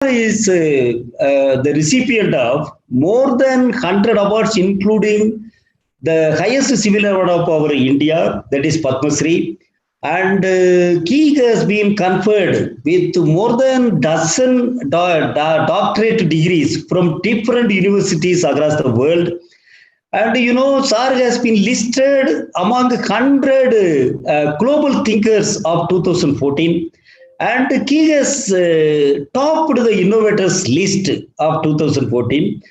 is the recipient of more than 100 awards, including the highest civil award of our India, that is Padma Shri. And Keeg has been conferred with more than dozen doctorate degrees from different universities across the world. And SAR has been listed among 100 global thinkers of 2014. And Keeg has topped the innovators list of 2014.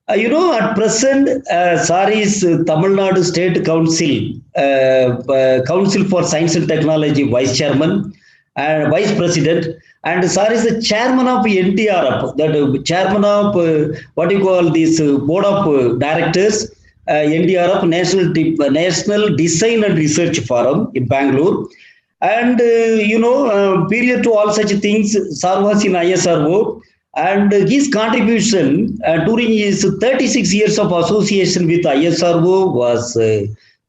At present, SAR is Tamil Nadu State Council, Council for Science and Technology Vice Chairman and Vice President. And SAR is the Chairman of NTRF, that Chairman of what you call this Board of Directors, NDRF, National Design and Research Forum in Bangalore. And, period to all such things, SAR was in ISRO. And his contribution during his 36 years of association with ISRO was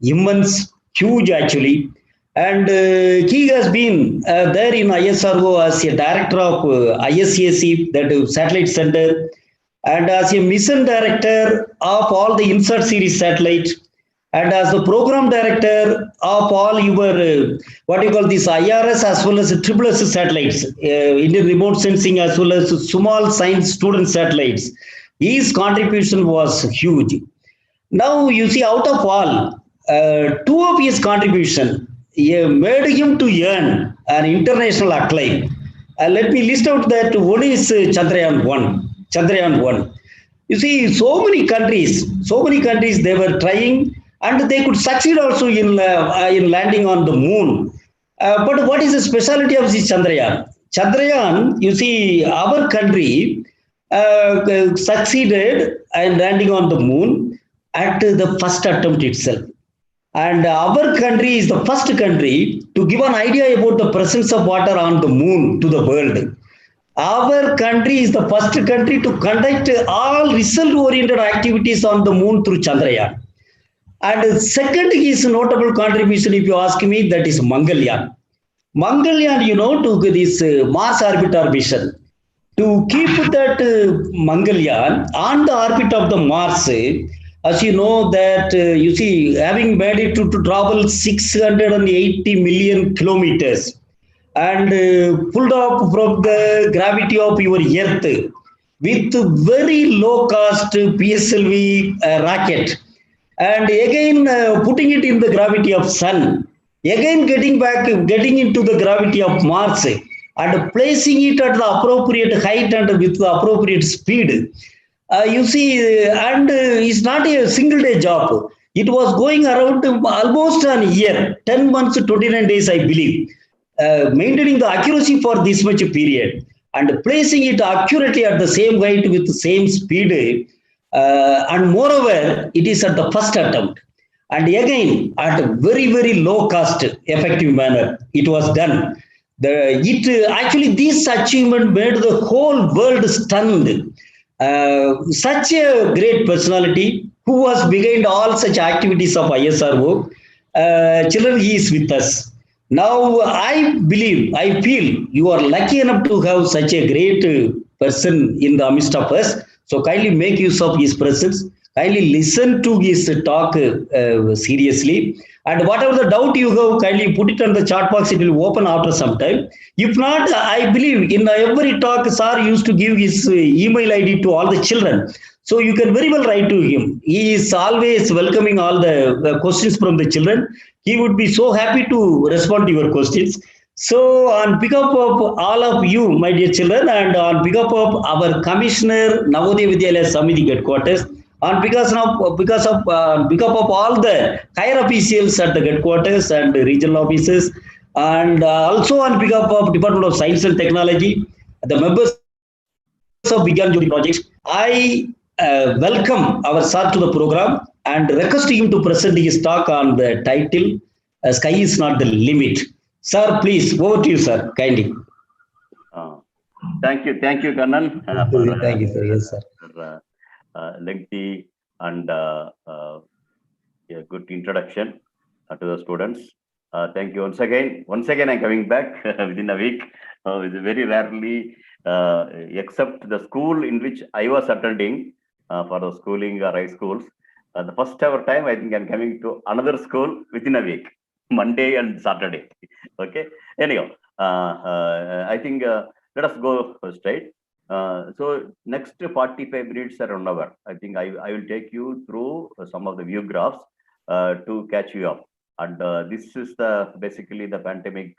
immense, huge actually. And he has been there in ISRO as a director of ISAC, that Satellite Center, and as a mission director of all the INSAT series satellites, and as the program director of all your what you call this IRS as well as SSS satellites, Indian remote sensing as well as small science student satellites. His contribution was huge. Now you see, out of all, two of his contribution made him to earn an international acclaim. Let me list out that. One is Chandrayaan 1. Chandrayaan 1. You see, so many countries, they were trying, and they could succeed also in landing on the moon. But what is the specialty of this Chandrayaan? Chandrayaan, you see, our country succeeded in landing on the moon at the first attempt itself. And our country is the first country to give an idea about the presence of water on the moon to the world. Our country is the first country to conduct all result-oriented activities on the moon through Chandrayaan. And second is notable contribution, if you ask me, that is Mangalyaan. Mangalyaan, took this Mars orbiter mission. To keep that Mangalyaan on the orbit of the Mars, as you know that, you see, having made it to travel 680 million kilometers and pulled up from the gravity of your Earth with very low cost PSLV rocket, and again putting it in the gravity of sun, again getting into the gravity of Mars, and placing it at the appropriate height and with the appropriate speed. You see, and it's not a single day job. It was going around almost an year, 10 months, 29 days, I believe, maintaining the accuracy for this much period and placing it accurately at the same height with the same speed. And moreover, it is at the first attempt. And again, at a very, very low cost, effective manner, it was done. Actually, this achievement made the whole world stunned. Such a great personality who was behind all such activities of ISRO. Children, he is with us. Now, I feel you are lucky enough to have such a great person in the midst of us. So kindly make use of his presence. Kindly listen to his talk seriously. And whatever the doubt you have, kindly put it on the chat box. It will open after some time. If not, I believe in every talk, Sir used to give his email ID to all the children. So you can very well write to him. He is always welcoming all the questions from the children. He would be so happy to respond to your questions. So on behalf of all of you, my dear children, and on behalf of our Commissioner, Navodaya Vidyalaya Samiti headquarters, on behalf of all the higher officials at the headquarters and regional offices, and also on behalf of Department of Science and Technology, the members of Vigyan Jyoti project, I welcome our sir to the program and request him to present his talk on the title, Sky is Not the Limit. Sir, please, over to you, sir, kindly. Thank you, Kannan. Thank you, sir. Yes, sir. For, lengthy and a good introduction to the students. Thank you once again. I'm coming back within a week. Very rarely except the school in which I was attending for the schooling or high schools. The first ever time, I think I'm coming to another school within a week, Monday and Saturday. Okay. Anyhow, I think let us go straight. So next 45 minutes or 1 hour, I think I will take you through some of the view graphs to catch you up. And this is basically the pandemic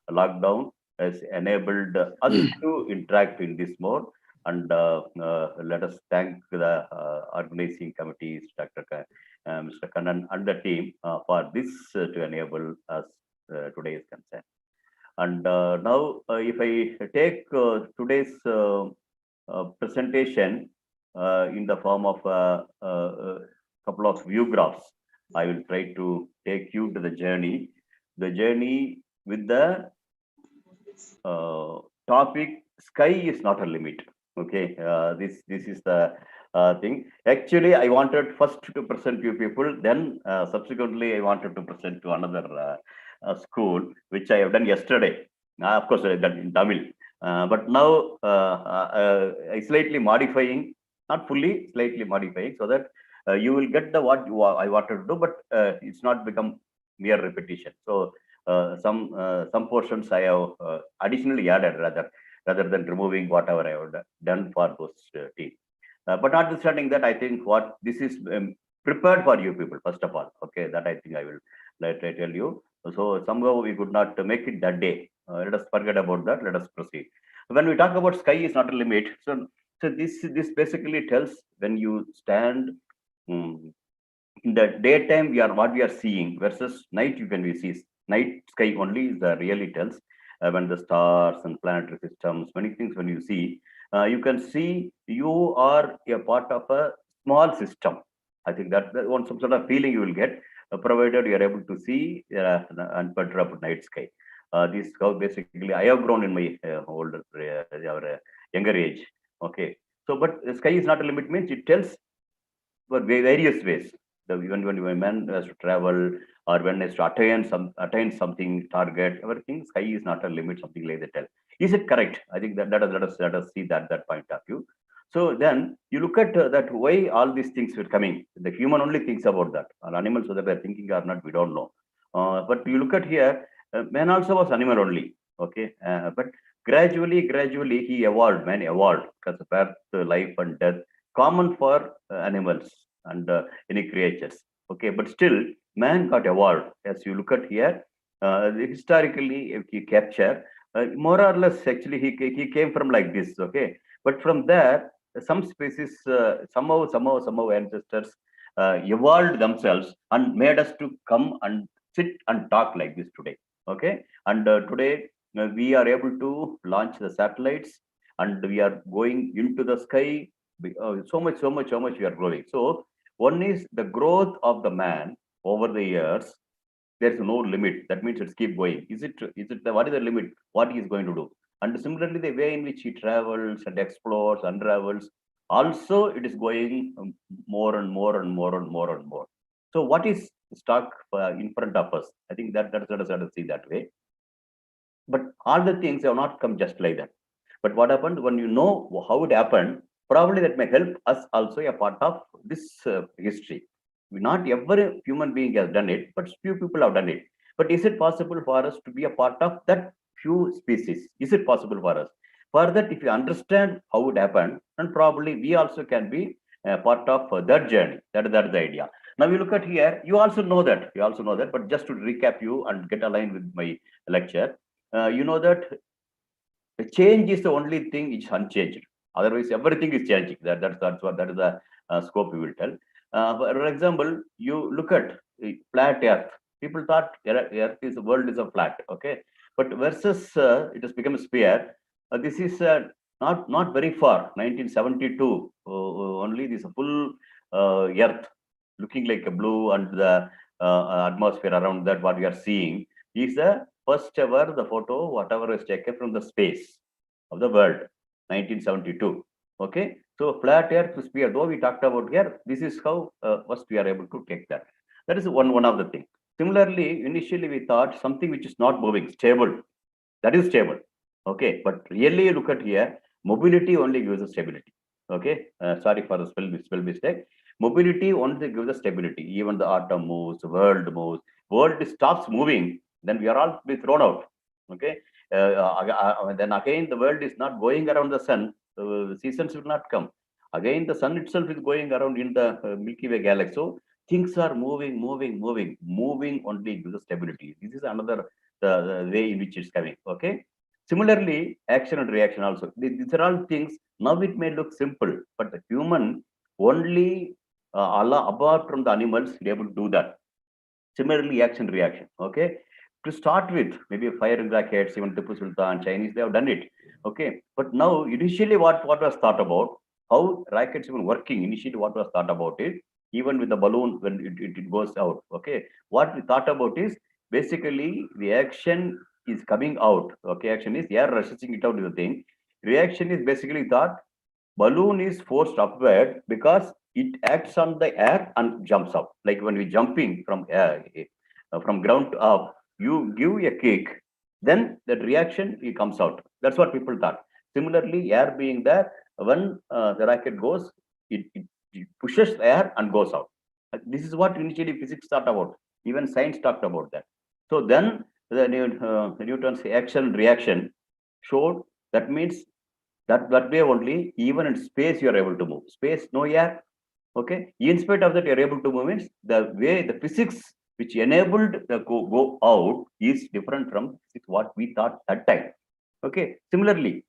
lockdown has enabled us to interact in this mode. And let us thank the organizing committees, Mr. Kannan and the team for this to enable us today's concern. And now, if I take today's presentation in the form of a couple of view graphs, I will try to take you to the journey with the topic "Sky is not a limit." Okay, this is the thing. Actually, I wanted first to present you people, then subsequently I wanted to present to another school, which I have done yesterday. Of course, I done in Tamil. But now I slightly modifying, not fully, slightly modifying, so that you will get the what I wanted to do, but it's not become mere repetition. So some portions I have additionally added rather than removing whatever I have done for those team. But notwithstanding that, I think what this is prepared for you people, first of all. Okay, that I think I will tell you. So somehow we could not make it that day. Let us forget about that. Let us proceed. When we talk about sky is not a limit, so this basically tells when you stand in the daytime, what we are seeing versus night. You can see night sky only is the really tells when the stars and planetary systems, many things when you see, you can see you are a part of a small system. I think that one some sort of feeling you will get, provided you are able to see unperturbed night sky. This how basically I have grown in my older younger age. Okay, so but the sky is not a limit means it tells for various ways. When a man has to travel or when has to attain something target, everything sky is not a limit, something like that. Is it correct? I think that let us see that point of view. So then you look at that why all these things were coming. The human only thinks about that. Or animals, whether they're thinking or not, we don't know. But you look at here, man also was animal only. Okay, but gradually he evolved. Man evolved because of birth, life, and death common for animals and any creatures. Okay, but still man got evolved. As you look at here, historically, if you capture, more or less, actually, he came from like this. Okay, but from there, some species somehow ancestors evolved themselves and made us to come and sit and talk like this today. Okay, and today we are able to launch the satellites and we are going into the sky. So much we are growing. So one is the growth of the man over the years. There's no limit. That means it's keep going. Is it what is the limit? What he is going to do? And similarly, the way in which he travels and explores, unravels, also it is going more and more and more and more and more. So what is stuck in front of us? I think that's let us see that way. But all the things have not come just like that. But what happened when you know how it happened, probably that may help us also a part of this history. Not every human being has done it, but few people have done it. But is it possible for us to be a part of that few species? Is it possible for us? For that, if you understand how it happened, then probably we also can be a part of that journey. That is the idea. Now you look at here, you also know that. But just to recap you and get aligned with my lecture, you know that the change is the only thing which is unchanged. Otherwise, everything is changing. That is the scope we will tell. For example, you look at flat Earth. People thought Earth is the world is a flat. Okay, but versus it has become a sphere. This is not very far. 1972 only. This full Earth looking like a blue and the atmosphere around that. What we are seeing is the first ever the photo whatever is taken from the space of the world, 1972. Okay, so flat earth sphere, though we talked about here, this is how first we are able to take that. That is one of the things. Similarly, initially we thought something which is not moving, stable, that is stable. Okay, but really look at here, mobility only gives us stability. Okay, sorry for the spell mistake. Mobility only gives us stability. Even the atom moves, world stops moving, then we are all be thrown out. Okay, then again the world is not going around the sun, the seasons will not come. Again, the sun itself is going around in the Milky Way galaxy. So things are moving only gives us stability. This is another the way in which it's coming. Okay. Similarly, action and reaction also. These are all things. Now it may look simple, but the human only Allah apart from the animals is able to do that. Similarly, action reaction. Okay. To start with, maybe firing rockets, even Tipu Sultan, Chinese, they have done it. Okay. But now, initially, what was thought about, how rockets even working, initially, what was thought about it, even with the balloon when it goes out. Okay. What we thought about is basically the action is coming out. Okay. Action is air rushing it out is the thing. Reaction is basically thought balloon is forced upward because it acts on the air and jumps up. Like when we jumping from air, from ground to up, you give a kick, then that reaction it comes out. That's what people thought. Similarly, air being there, when the rocket goes, it pushes the air and goes out. This is what initially physics thought about. Even science talked about that. So then the Newton's action reaction showed that means that way only, even in space, you are able to move. Space, no air. Okay. In spite of that, you're able to move means the way the physics which enabled the go out is different from what we thought that time. Okay. Similarly,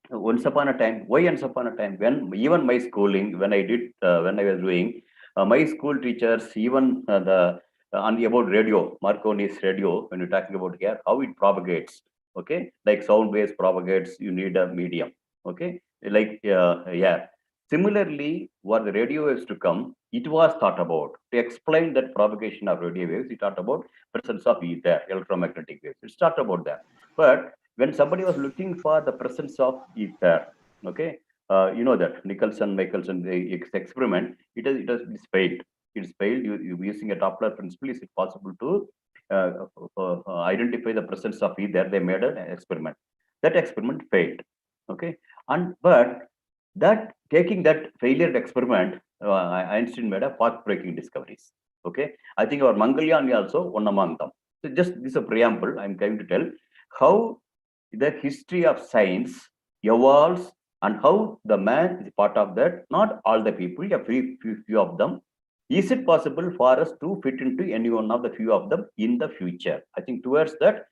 once upon a time, why once upon a time? When even my schooling, when I was doing, my school teachers, even the on the about radio, Marconi's radio, when you're talking about here, how it propagates. Okay, like sound waves propagates, you need a medium. Okay, like yeah. Similarly, what the radio waves to come, it was thought about to explain that propagation of radio waves. It thought about presence of ether, electromagnetic waves. It's thought about that, but when somebody was looking for the presence of ether, okay, you know that Michelson the experiment, it's failed. It's failed. You using a Doppler principle. Is it possible to identify the presence of ether? They made an experiment. That experiment failed. Okay, and but that taking that failure experiment, Einstein made a path-breaking discoveries. Okay, I think our Mangalyaan also one among them. So just this is a preamble. I'm going to tell how the history of science evolves and how the man is part of that. Not all the people, a few of them. Is it possible for us to fit into any one of the few of them in the future? I think towards that,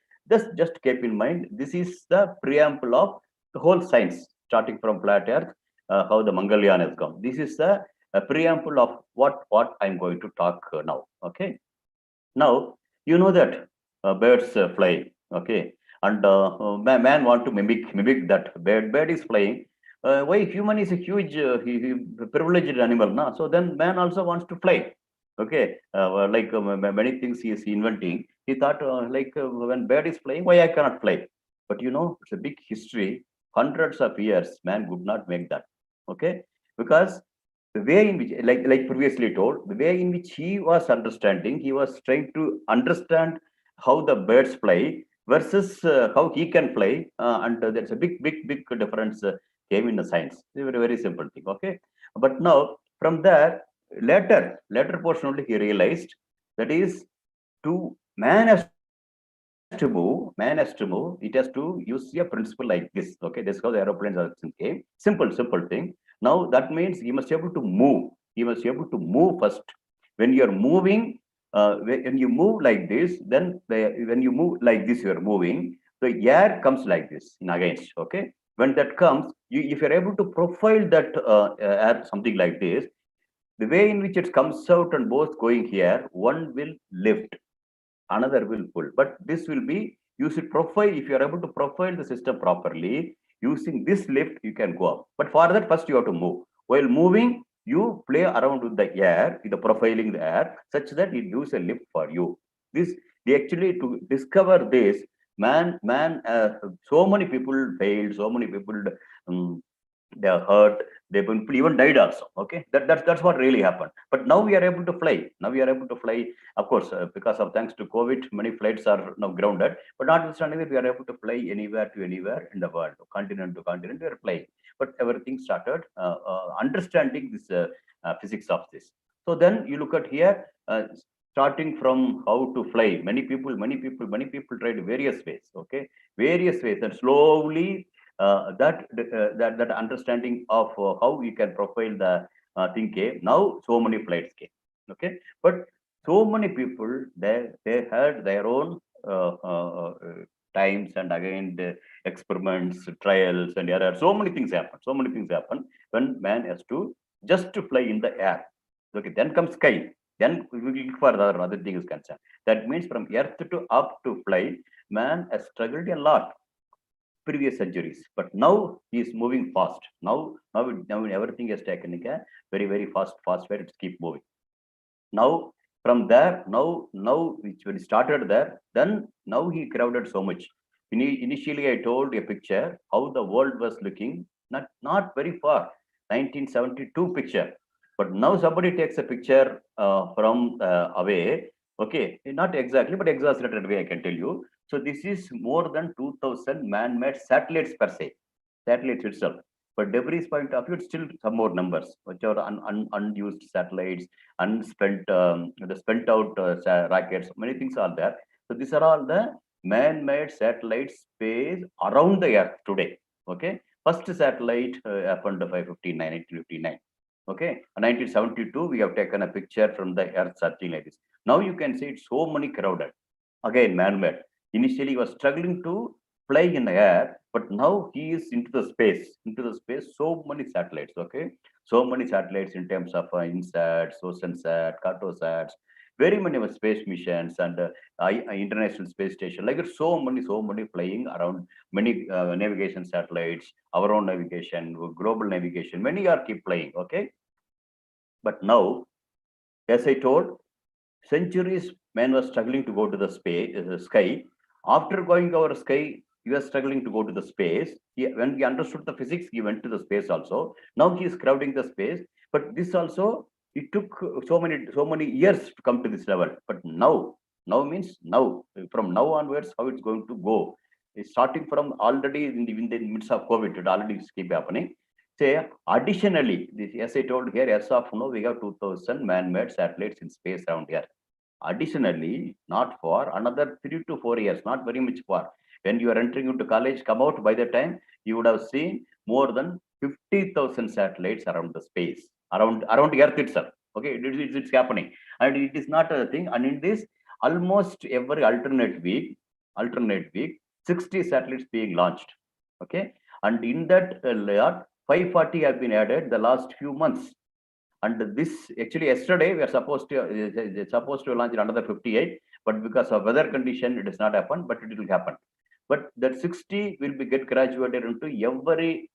just keep in mind, this is the preamble of the whole science, starting from flat earth, how the Mangalyaan has come. This is the preamble of what I'm going to talk now. Okay. Now, you know that birds fly, okay, and man want to mimic that bird is flying. Why human is a huge privileged animal, na? So then man also wants to fly. Okay, like many things he is inventing. He thought when bird is flying, why I cannot fly? But you know, it's a big history. Hundreds of years, man could not make that. Okay, because the way in which like previously told, the way in which he was understanding, he was trying to understand how the birds fly versus how he can fly, and there's a big difference came in the science. It's a very simple thing. Okay, but now from there, later portion only he realized that is to man has to move, it has to use a principle like this. Okay, this is how the aeroplanes are came. Simple thing. Now that means he must be able to move. He must be able to move first. When you are moving, when you move like this, then when you move like this, you are moving, the air comes like this in against. Okay, when that comes, if you're able to profile that air something like this, the way in which it comes out and both going here, one will lift, another will pull. But this will be, you should profile, if you are able to profile the system properly, using this lift, you can go up. But for that, first you have to move. While moving, you play around with the air, with the profiling the air, such that it gives a lift for you. This, they actually, to discover this, so many people failed, so many people they are hurt, they've been even died also. Okay, that's what really happened. But now we are able to fly. Now we are able to fly. Of course, because of thanks to COVID, many flights are now grounded. But notwithstanding that, we are able to fly anywhere to anywhere in the world, continent to continent. We are flying. But everything started understanding this physics of this. So then you look at here. Starting from how to fly, many people tried various ways. Okay, various ways, and slowly that understanding of how you can profile the thing came. Now so many flights came. Okay, but so many people they had their own times, and again the experiments, trials, and error. So many things happen. So many things happen when man has to just to fly in the air. Okay, then comes sky. Then we will look for the other thing is concerned. That means from earth to up to fly, man has struggled a lot previous centuries, but now he is moving fast. Now everything has taken a very fast way. It's keep moving. Now from there, now which when he started there, then now he crowded so much. Initially, I told a picture how the world was looking, not very far, 1972 picture. But now somebody takes a picture from away. Okay, not exactly, but exaggerated way I can tell you. So this is more than 2,000 man-made satellites per se, satellites itself. But debris point of view, it's still some more numbers, which are unused satellites, unspent, the spent out rockets. Many things are there. So these are all the man-made satellite space around the Earth today. Okay, first satellite happened by 1959. Okay, 1972 we have taken a picture from the Earth something like this. Now you can see it's so many crowded. Again, man-made. Initially, he was struggling to fly in the air, but now he is into the space. So many satellites. Okay, so many satellites in terms of INSAT, OceanSat, Cartosat, very many space missions, and International Space Station. Like it's so many flying around. Many navigation satellites, our own navigation, global navigation. Many are keep flying. Okay, but now, as I told, centuries man was struggling to go to the space, sky. After going over sky, he was struggling to go to the space. When he understood the physics, he went to the space also. Now he is crowding the space. But this also, it took so many years to come to this level. But now means now. From now onwards, how it's going to go? It's starting from already in the midst of COVID, it already keep happening. Say additionally, this, as I told here, as of now, we have 2,000 man-made satellites in space around here. Additionally, not for another 3 to 4 years, not very much far. When you are entering into college, come out, by the time you would have seen more than 50,000 satellites around the space, around Earth itself. Okay, it's happening, and it is not a thing. And in this, almost every alternate week, 60 satellites being launched. Okay, and in that lot, 540 have been added the last few months. And this actually yesterday we are supposed to launch another 58, but because of weather condition, it has not happened, but it will happen. But that 60 will be get graduated into every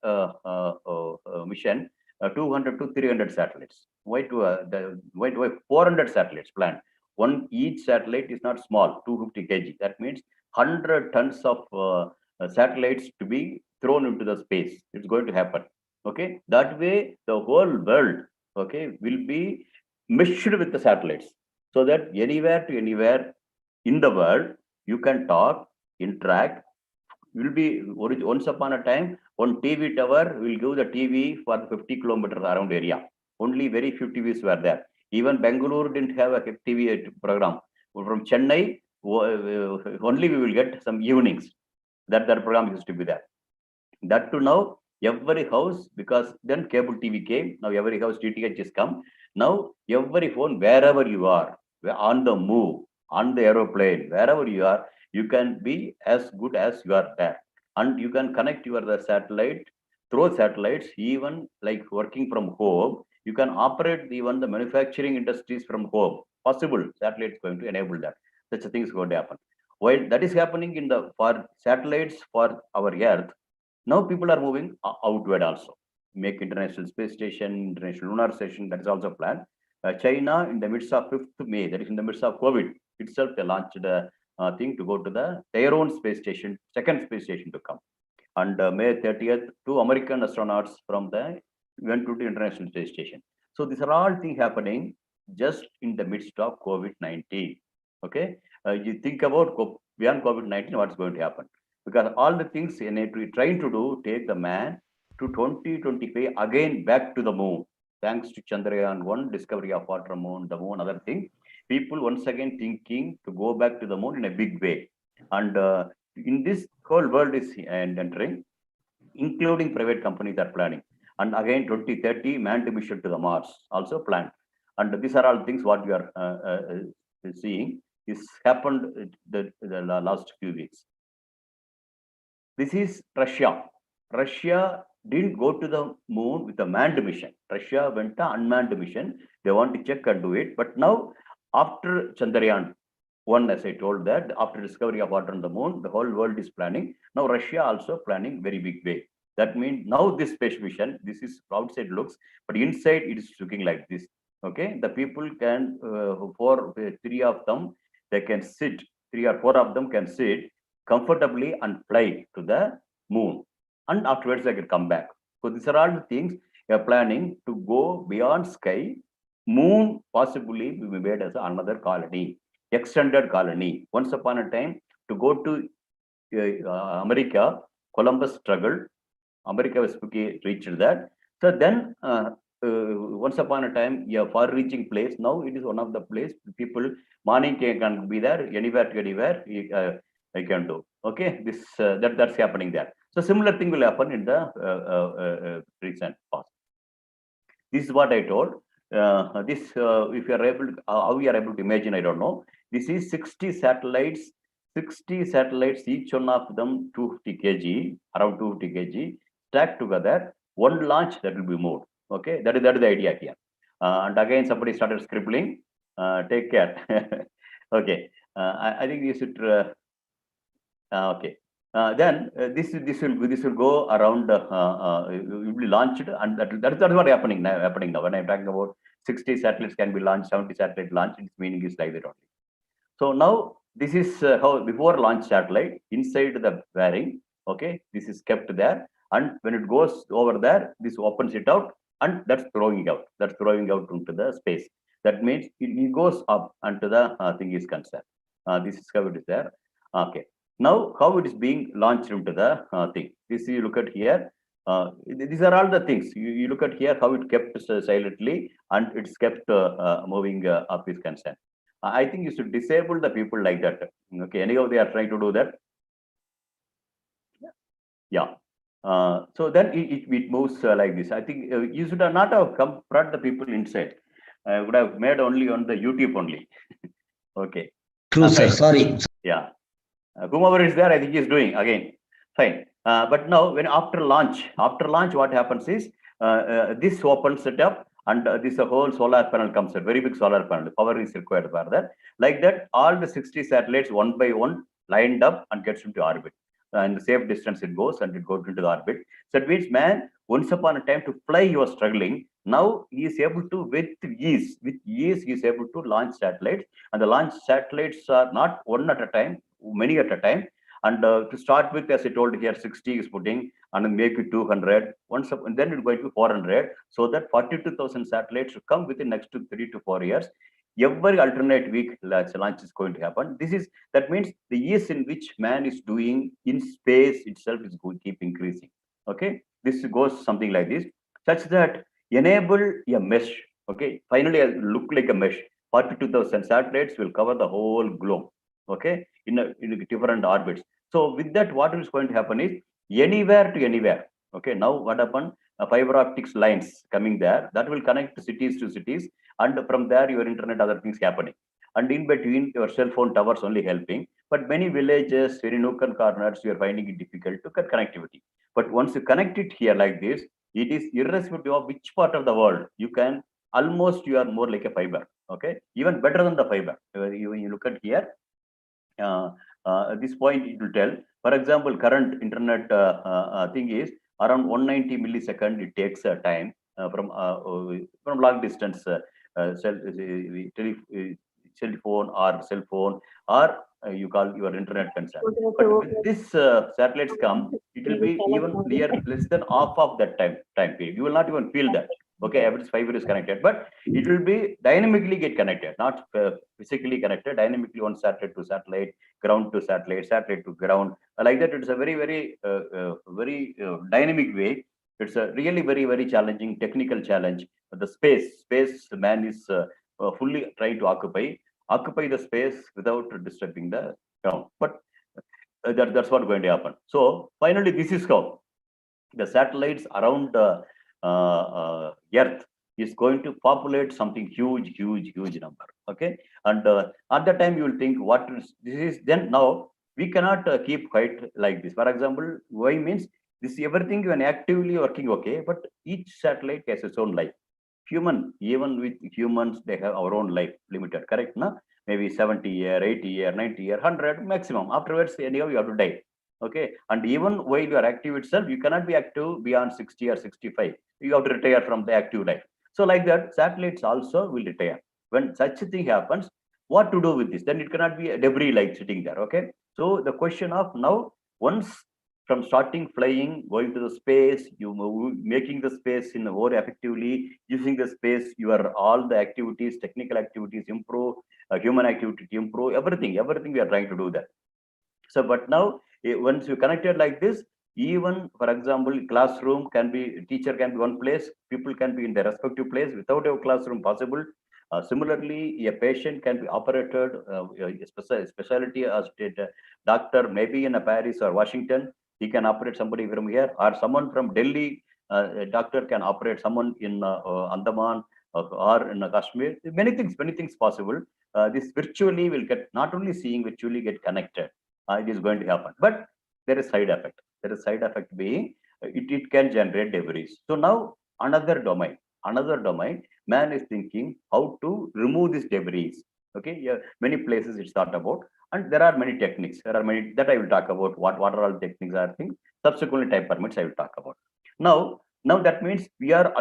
mission, 200 to 300 satellites. Why 400 satellites planned? One each satellite is not small, 250 kg. That means 100 tons of satellites to be thrown into the space. It's going to happen. Okay, that way the whole world, okay, will be meshed with the satellites, so that anywhere to anywhere in the world you can talk, interact. Will be once upon a time one TV tower will give the TV for 50 kilometers around area. Only very few TVs were there. Even Bangalore didn't have a TV program. From Chennai, only we will get some evenings. That program used to be there. That to now every house, because then cable TV came. Now every house DTH has come. Now every phone, wherever you are, on the move, on the aeroplane, wherever you are, you can be as good as you are there, and you can connect your satellite through satellites. Even like working from home, you can operate even the manufacturing industries from home. Possible satellites going to enable that. Such a thing is going to happen. While that is happening in the for satellites for our Earth, now people are moving outward also. Make International Space Station, International Lunar Station, that is also planned. China, in the midst of 5th May, that is in the midst of COVID itself, they launched the thing to go to their own space station, second space station to come. and May 30th, 2 American astronauts from the went to the International Space Station. So these are all things happening just in the midst of COVID-19. Okay, you think about beyond COVID-19, what's going to happen? Because all the things we're trying to do, take the man to 2025 again back to the moon. Thanks to Chandrayaan 1, discovery of water moon, the moon, other thing. People once again thinking to go back to the moon in a big way. And in this whole world is entering, including private companies are planning. And again, 2030, manned mission to the Mars also planned. And these are all things what we are seeing is happened the last few weeks. This is Russia. Russia didn't go to the moon with a manned mission. Russia went to unmanned mission. They want to check and do it. But now, after Chandrayaan 1, as I told that, after discovery of water on the moon, the whole world is planning. Now, Russia also planning very big way. That means now this space mission, this is outside looks, but inside it is looking like this. Okay, the people can, three of them, they can sit, 3 or 4 of them can sit comfortably and fly to the moon. And afterwards, they can come back. So these are all the things we are planning to go beyond sky. Moon possibly will be made as another colony, extended colony. Once upon a time, to go to America, Columbus struggled. America was reached that. So then, once upon a time, a far-reaching place. Now it is one of the place people morning can be there anywhere to anywhere. I can do. Okay, this that's happening there. So similar thing will happen in the recent past. This is what I told. This if you are able, how we are able to imagine, I don't know. This is 60 satellites. 60 satellites, each one of them 250 kg, around 250 kg, stacked together. One launch that will be moved. Okay, that is the idea here. And again, somebody started scribbling. Take care. Okay, I think you should. Okay. Then this will go around. Will be launched, and that's what happening now. When I'm talking about 60 satellites can be launched, 70 satellites launched, its meaning is like that only. So now this is how before launch satellite inside the bearing. Okay, this is kept there, and when it goes over there, this opens it out, and that's throwing out. That's throwing out into the space. That means it goes up until the thing is concerned. This is how it is there. Okay. Now, how it is being launched into the thing. This you look at here. These are all the things. You look at here how it kept silently and it's kept moving up is concerned. I think you should disable the people like that. Okay, anyhow, they are trying to do that. Yeah. So then it moves like this. I think you should not have brought the people inside. I would have made only on the YouTube only. Okay. True, sir. Sorry. Yeah. Whomever is there, I think is doing again. Fine. But now, when after launch, what happens is this opens it up, and this whole solar panel comes in. Very big solar panel. Power is required for that. Like that, all the 60 satellites one by one lined up and gets into orbit. And the safe distance it goes and it goes into the orbit. So it means, man, once upon a time to fly, you are struggling. Now he is able to, with ease, he is able to launch satellites. And the launch satellites are not one at a time, many at a time. And to start with, as I told here, 60 is putting and make it 200. Once up, and then it's going to be 400. So that 42,000 satellites will come within next 3 to 4 years. Every alternate week launch is going to happen. That means the years in which man is doing in space itself is going to keep increasing. Okay, this goes something like this, such that enable a mesh. Okay, finally look like a mesh. 42,000 satellites will cover the whole globe. Okay, in different orbits. So with that, what is going to happen is anywhere to anywhere. Okay, now what happened? Fiber optics lines coming there that will connect cities to cities, and from there your internet, other things happening, and in between your cell phone towers only helping. But many villages, very nook and corners, you are finding it difficult to get connectivity. But once you connect it here like this, it is irrespective of which part of the world you can. Almost you are more like a fiber. Okay, even better than the fiber. When you look at here. This point it will tell. For example, current internet thing is around 190 millisecond. It takes time from long distance cell phone or you call your internet concern. But with this satellites come, it will be even near less than half of that time period. You will not even feel that. Okay, every fiber is connected, but it will be dynamically get connected, not physically connected. Dynamically, one satellite to satellite, ground to satellite, satellite to ground. Like that, it's a very dynamic way. It's a really very challenging technical challenge. The space man is fully trying to occupy the space without disturbing the ground. But that's what going to happen. So finally, this is how the satellites around Earth is going to populate something huge number. Okay, and at the time you will think, what is this? Is then now we cannot keep quiet like this. For example, why means this everything when actively working, okay, but each satellite has its own life. Even with humans, they have our own life limited, correct? No, maybe 70 year, 80 year, 90 year, 100 maximum. Afterwards, anyhow, you have to die. Okay, and even while you are active itself, you cannot be active beyond 60 or 65. You have to retire from the active life. So like that, satellites also will retire. When such a thing happens, what to do with this? Then it cannot be a debris like sitting there. Okay, so the question of now, once from starting flying, going to the space, you making the space in more effectively, using the space, your all the activities, technical activities improve, human activity improve, everything we are trying to do that. So but now once you connected like this, even for example, classroom can be, teacher can be one place, people can be in their respective place without a classroom possible. Similarly, a patient can be operated, a specialty as doctor maybe in a Paris or Washington, he can operate somebody from here, or someone from Delhi, a doctor can operate someone in Andaman or in Kashmir. Many things possible. This virtually will get, not only seeing, virtually get connected. It is going to happen, but there is side effect. There is side effect being it can generate debris. So now another domain, man is thinking how to remove this debris. Okay, yeah, many places it's thought about, and there are many techniques. There are many that I will talk about. What are all techniques are things. Subsequently, type permits I will talk about. Now that means we are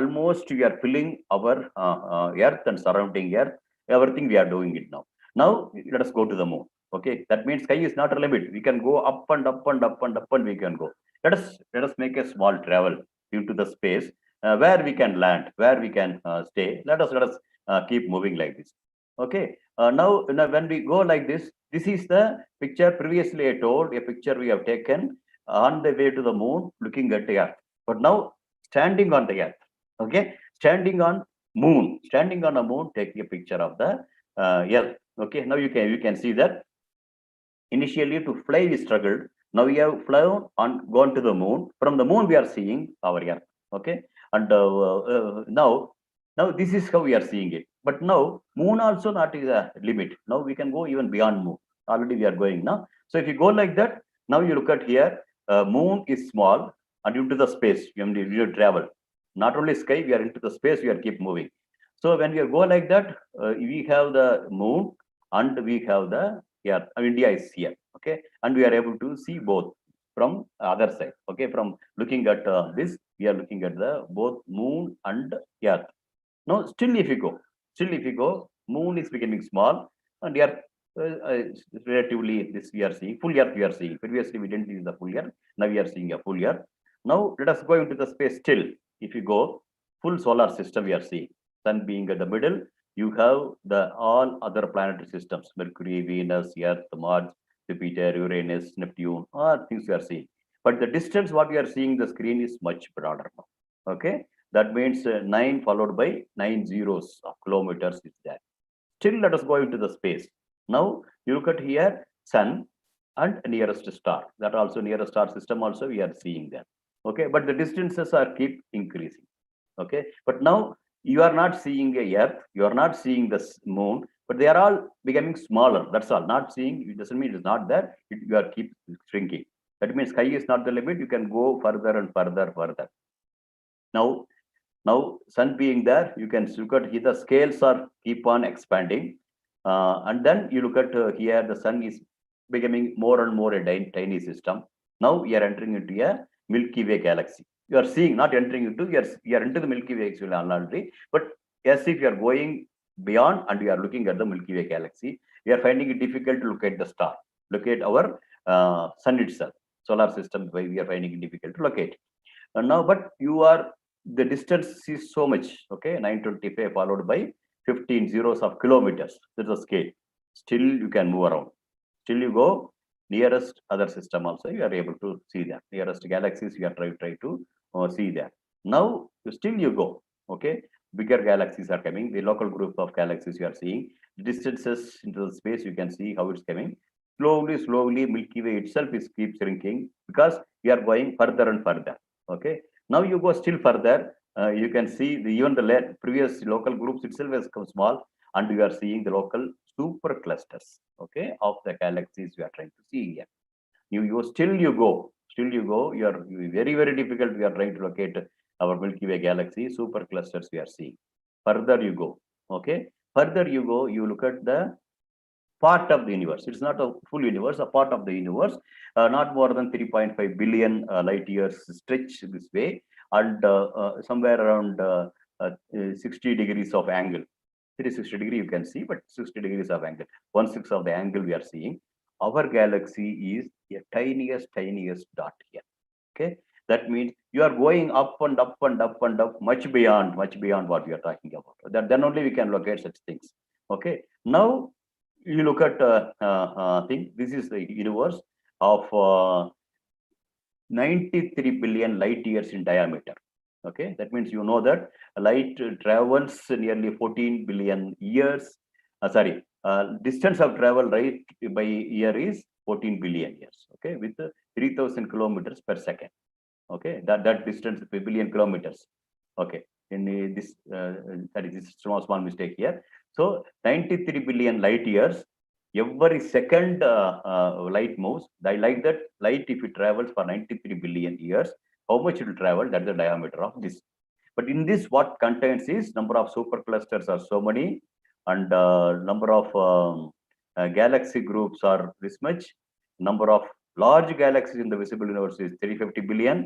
filling our earth and surrounding earth. Everything we are doing it now. Now let us go to the moon. Okay, that means sky is not a limit. We can go up and up and up and up, and we can go. Let us make a small travel into the space where we can land, where we can stay. Let us keep moving like this. Okay, now when we go like this, this is the picture previously I told, a picture we have taken on the way to the moon, looking at the earth. But now standing on the earth. Okay, standing on a moon, taking a picture of the earth. Okay, now you can see that initially to fly we struggled. Now we have flown and gone to the moon. From the moon we are seeing our earth. Okay, and now this is how we are seeing it. But now moon also not is a limit. Now we can go even beyond moon. Already we are going now. So if you go like that, now you look at here, moon is small, and into the space you travel. Not only sky, we are into the space, we are keep moving. So when we go like that, we have the moon and we have the earth. India is here. Okay, and we are able to see both from other side. Okay, from looking at this, we are looking at the both moon and earth. Now still if you go, moon is becoming small, and earth relatively this we are seeing. Full earth we are seeing. Previously we didn't see the full earth. Now we are seeing a full earth. Now let us go into the space. Still if you go, full solar system we are seeing. Sun being at the middle, you have the all other planetary systems: Mercury, Venus, Earth, Mars, Jupiter, Uranus, Neptune, all things we are seeing. But the distance what we are seeing, the screen is much broader now. Okay, that means 9 followed by 9 zeros of kilometers is there. Still let us go into the space. Now you look at here, sun and nearest star. That also nearest star system also we are seeing there. Okay, but the distances are keep increasing. Okay, but now you are not seeing a earth, you are not seeing the moon, but they are all becoming smaller. That's all. Not seeing, it doesn't mean it's not there. You are keep shrinking. That means sky is not the limit. You can go further and further. Now sun being there, you can look at here, the scales are keep on expanding, and then you look at here, the sun is becoming more and more a tiny system. Now we are entering into a Milky Way galaxy. You are seeing, not entering into, you are into the Milky Way actually already, but as if you are going beyond and you are looking at the Milky Way galaxy, we are finding it difficult to look at the star. locate our sun itself. Solar system, why we are finding it difficult to locate. And now, but the distance is so much, okay, 925 followed by 15 zeros of kilometers. That's the scale. Still, you can move around. Still, you go nearest other system also, you are able to see that. Nearest galaxies, you are try to see that. Now, still you go, okay. Bigger galaxies are coming. The local group of galaxies you are seeing. Distances into the space, you can see how it's coming. Slowly, Milky Way itself is keeps shrinking because we are going further and further. Okay. Now you go still further. You can see even the previous local groups itself has come small, and you are seeing the local super clusters. Okay, of the galaxies we are trying to see here. You still you go. You are very difficult. We are trying to locate our Milky Way galaxy super clusters we are seeing. Further you go. Okay, further you go. You look at the part of the universe. It's not a full universe, a part of the universe, not more than 3.5 billion light years stretch this way, and somewhere around 60 degrees of angle. 360 degree you can see, but 60 degrees of angle. 1/6 of the angle we are seeing. Our galaxy is a tiniest dot here. Okay, that means you are going up and up, much beyond what we are talking about. Then only we can locate such things. Okay, now you look at thing. This is the universe of 93 billion light years in diameter. Okay, that means you know that light travels nearly 14 billion years. Distance of travel right by year is 14 billion years. Okay, with 3,000 kilometers per second. Okay, that distance is billion kilometers. Okay, in this that is this small mistake here. So 93 billion light years. Every second light moves. I like that light, if it travels for 93 billion years, how much it will travel? That's the diameter of this. But in this, what contains is number of superclusters are so many, and number of galaxy groups are this much. Number of large galaxies in the visible universe is 350 billion.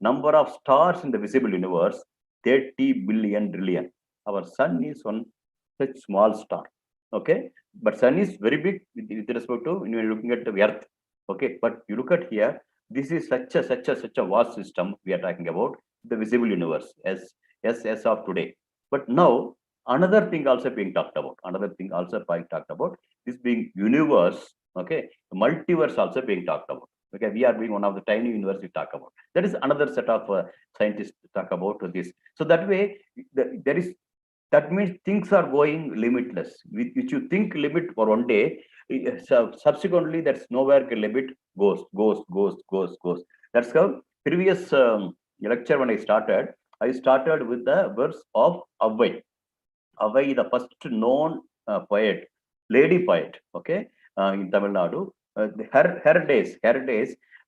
Number of stars in the visible universe, 30 billion trillion. Our sun is one such small star. Okay, but sun is very big with respect to when you're looking at the earth. Okay, but you look at here, this is such a vast system we are talking about, the visible universe as of today. But now another thing also being talked about, this being universe. Okay, multiverse also being talked about. Okay, we are being one of the tiny universe we talk about. That is another set of scientists talk about this. So that way, that means things are going limitless. Which you think limit for one day, subsequently that's nowhere limit goes. That's how previous lecture when I started with the verse of Avvai. Avvai is the first known poet, lady poet. Okay, in Tamil Nadu. Her days,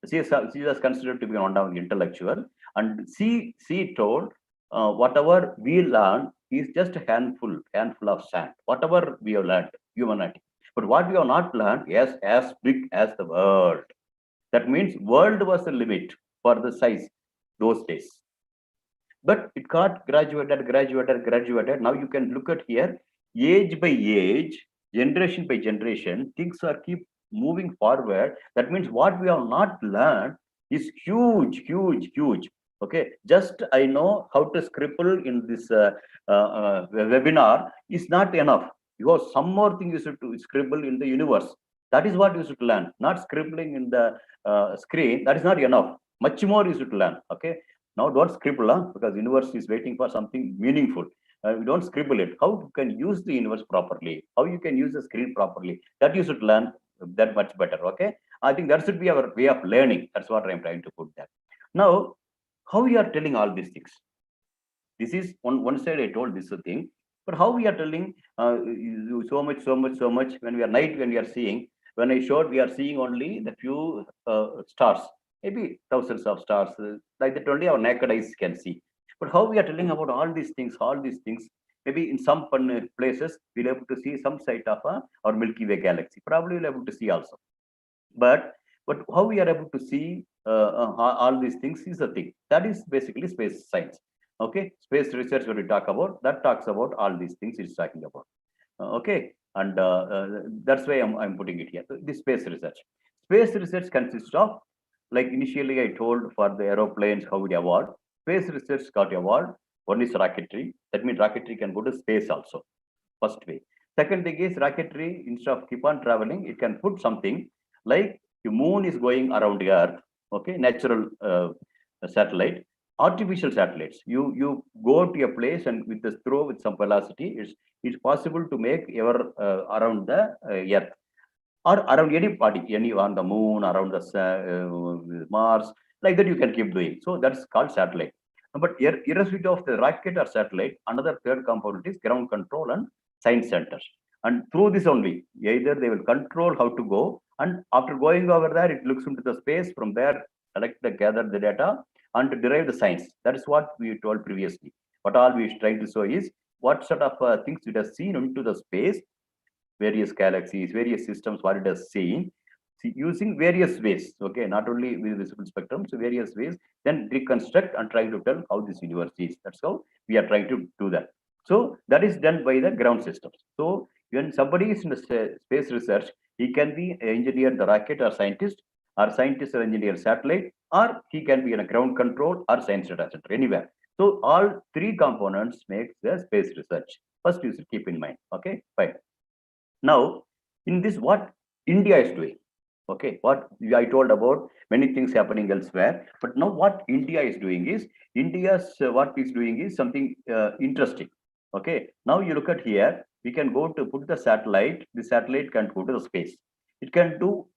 she was considered to be one of the intellectual, and she told whatever we learn is just a handful of sand. Whatever we have learned, humanity, but what we have not learned is as big as the world. That means world was the limit for the size those days. But it got graduated. Now you can look at here, age by age, generation by generation, things are keep moving forward. That means what we have not learned is huge. Okay, just I know how to scribble in this webinar is not enough. You have some more thing you should to scribble in the universe. That is what you should learn. Not scribbling in the screen. That is not enough. Much more you should learn. Okay. Now don't scribble, because universe is waiting for something meaningful. We don't scribble it. How you can use the universe properly? How you can use the screen properly? That you should learn that much better. Okay. I think that should be our way of learning. That's what I'm trying to put there. Now, how we are telling all these things? This is on one side I told this thing, but how we are telling so much when we are seeing, when I showed we are seeing only the few stars, maybe thousands of stars, like that only our naked eyes can see. But how we are telling about all these things, maybe in some places we'll able to see some site of our Milky Way galaxy. Probably we'll able to see also. But how we are able to see all these things is the thing. That is basically space science. Okay, space research when we talk about, that talks about all these things it's talking about. Okay, and that's why I'm putting it here. This space research. Space research consists of, like initially I told for the aeroplanes, how it evolved. Space research got evolved. One is rocketry. That means rocketry can go to space also. First way. Second thing is rocketry, instead of keep on traveling, it can put something like the moon is going around the earth, okay, natural satellite, artificial satellites. You go to a place and with the throw with some velocity, it's possible to make ever around the earth or around any body, any on the moon, around the Mars, like that you can keep doing. So that's called satellite. But irrespective of the rocket or satellite, another third component is ground control and science centers. And through this only, either they will control how to go, and after going over there, it looks into the space. From there, gather the data and to derive the science. That is what we told previously. What all we are trying to show is what sort of things it has seen into the space, various galaxies, various systems, what it has seen, using various ways, okay, not only with visible spectrum, so various ways, then reconstruct and try to tell how this universe is. That's how we are trying to do that. So that is done by the ground systems. So when somebody is in the space research, he can be an engineer, the rocket, or scientist or engineer satellite, or he can be in a ground control or science data center, anywhere. So all three components make the space research. First, you should keep in mind. Okay, fine. Now, in this, what India is doing, okay, what I told about many things happening elsewhere, but now what India is doing is, India's what is doing is something interesting. Okay, now you look at here, we can go to put the satellite can go to the space. It can do,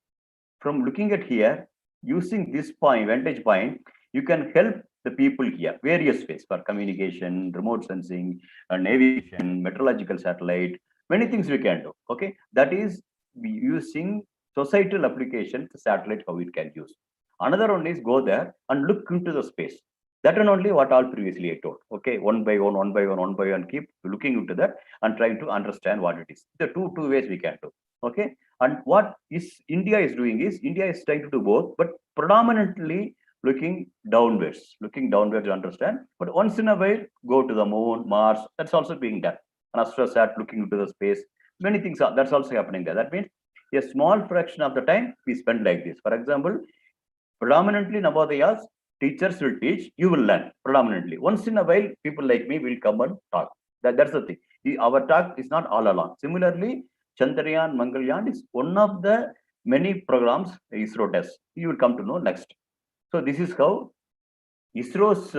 from looking at here, using this point, vantage point, you can help the people here, various ways, for communication, remote sensing, navigation, meteorological satellite, many things we can do. Okay, that is using societal application, the satellite, how it can use. Another one is go there and look into the space. That one only what all previously I told. Okay, one by one, one by one, one by one, keep looking into that and trying to understand what it is. The two ways we can do. Okay, and what is India is doing is, India is trying to do both, but predominantly looking downwards to understand. But once in a while, go to the moon, Mars. That's also being done. An astrosat looking into the space. Many things are that's also happening there. That means a small fraction of the time we spend like this. For example, predominantly Navodayas, teachers will teach, you will learn predominantly. Once in a while, people like me will come and talk. That's the thing. Our talk is not all along. Similarly, Chandrayaan, Mangalyaan is one of the many programs ISRO does. You will come to know next. So this is how ISRO's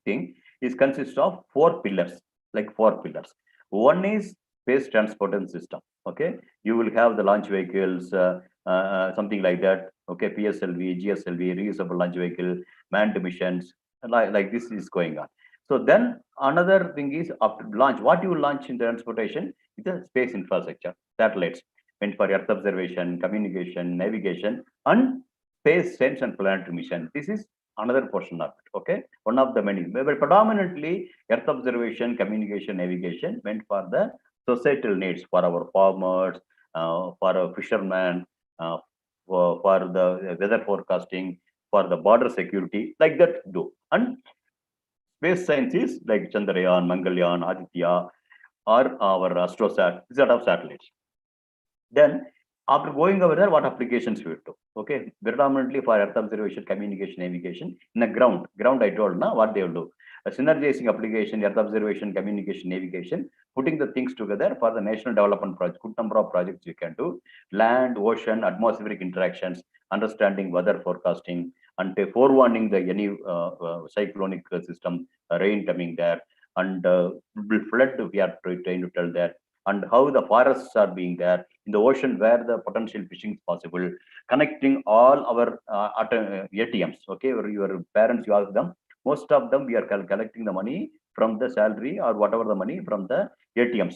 thing is consists of four pillars, like four pillars. One is space transportation system. Okay, you will have the launch vehicles, something like that. Okay, PSLV, GSLV, reusable launch vehicle, manned missions, like this is going on. So then another thing is after launch, what you launch in transportation is the space infrastructure, satellites meant for Earth observation, communication, navigation, and space science and planetary mission. This is another portion of it. Okay, one of the many, but predominantly Earth observation, communication, navigation meant for the societal needs, for our farmers, for our fishermen, for the weather forecasting, for the border security, like that do. And space science is like Chandrayaan, Mangalyaan, Aditya, or our astrosat, set of satellites. Then after going over there, what applications we do? Okay, predominantly for Earth observation, communication, navigation. In the ground I told now what they will do. A synergizing application, Earth observation, communication, navigation, putting the things together for the national development project. Good number of projects you can do. Land, ocean, atmospheric interactions, understanding weather forecasting, and forewarning the any cyclonic system, rain coming there, and flood we are trying to tell that, and how the forests are being there in the ocean where the potential fishing is possible, connecting all our ATMs. Okay, your parents, you ask them, most of them we are collecting the money from the salary or whatever the money from the ATMs.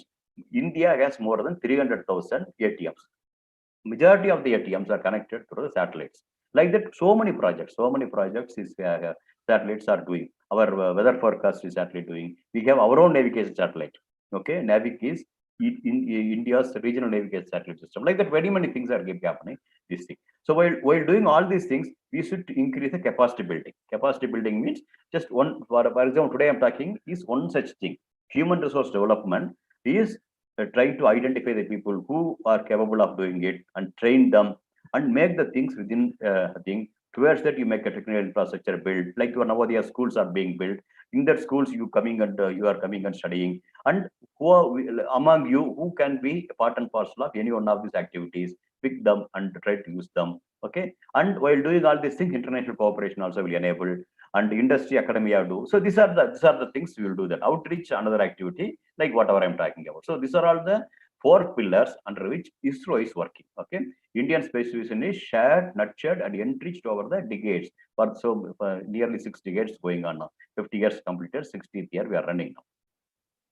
India has more than 300,000 ATMs. Majority of the ATMs are connected through the satellites. Like that, so many projects is satellites are doing. Our weather forecast is satellite doing. We have our own navigation satellite. Okay, Navic is in India's regional navigation satellite system. Like that, very many things are happening. This thing. So while doing all these things, we should increase the capacity building. Capacity building means just one. For example, today I'm talking is one such thing. Human resource development is trying to identify the people who are capable of doing it and train them and make the things within thing. Towards that, you make a technical infrastructure build. Like nowadays, schools are being built. In that schools, you are coming and studying. And among you who can be part and parcel of any one of these activities, pick them and try to use them. Okay. And while doing all these things, international cooperation also will enable, and industry academia do. So these are the things we will do. That outreach, another activity like whatever I'm talking about. So these are all the four pillars under which ISRO is working. Okay. Indian space station is shared, nurtured, and enriched over the decades. For nearly 6 decades going on now. 50 years completed, 60th year we are running now.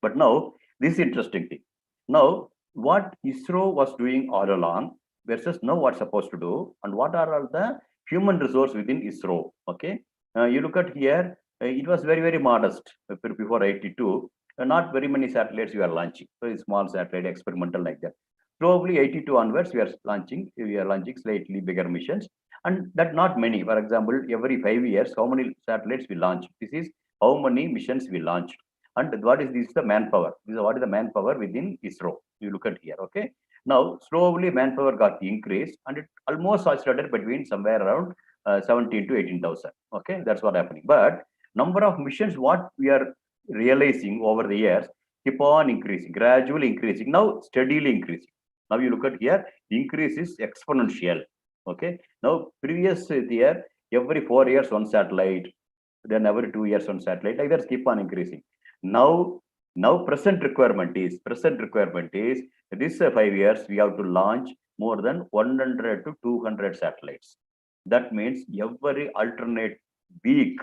But now, this interesting thing. Now, what ISRO was doing all along versus now what's supposed to do, and what are all the human resource within ISRO. Okay. You look at here, it was very, very modest before 82. Not very many satellites we are launching. So it's small satellite, experimental like that. Probably 82 onwards, we are launching slightly bigger missions, and that not many. For example, every 5 years, how many satellites we launch? This is how many missions we launched. And what is this? The manpower. This is what is the manpower within ISRO. You look at here. Okay. Now, slowly manpower got increased, and it almost oscillated between somewhere around 17 to 18,000. Okay, that's what happening. But number of missions, what we are realizing over the years, keep on increasing, gradually increasing. Now, steadily increasing. Now you look at here, increase is exponential. Okay. Now, previous year, every 4 years one satellite, then every 2 years one satellite, like that keep on increasing. Now present requirement is this 5 years we have to launch more than 100 to 200 satellites. That means every alternate week,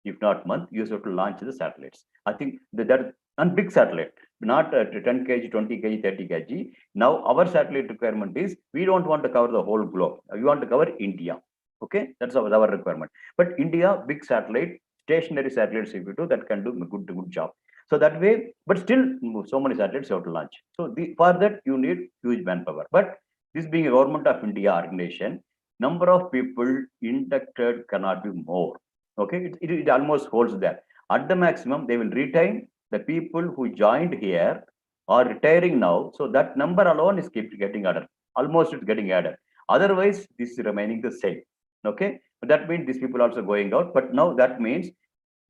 if not month, you have to launch the satellites. I think that and big satellite, not 10 kg, 20 kg, 30 kg. Now our satellite requirement is we don't want to cover the whole globe. We want to cover India. Okay, that's our requirement. But India, big satellite, stationary satellites, if you do that, can do a good job. So that way, but still, so many satellites you have to launch. So for that, you need huge manpower. But this being a government of India organization, number of people inducted cannot be more. Okay, it almost holds that. At the maximum, they will retain the people who joined here are retiring now. So that number alone is keep getting added. Almost it's getting added. Otherwise, this is remaining the same. Okay, but that means these people also going out. But now that means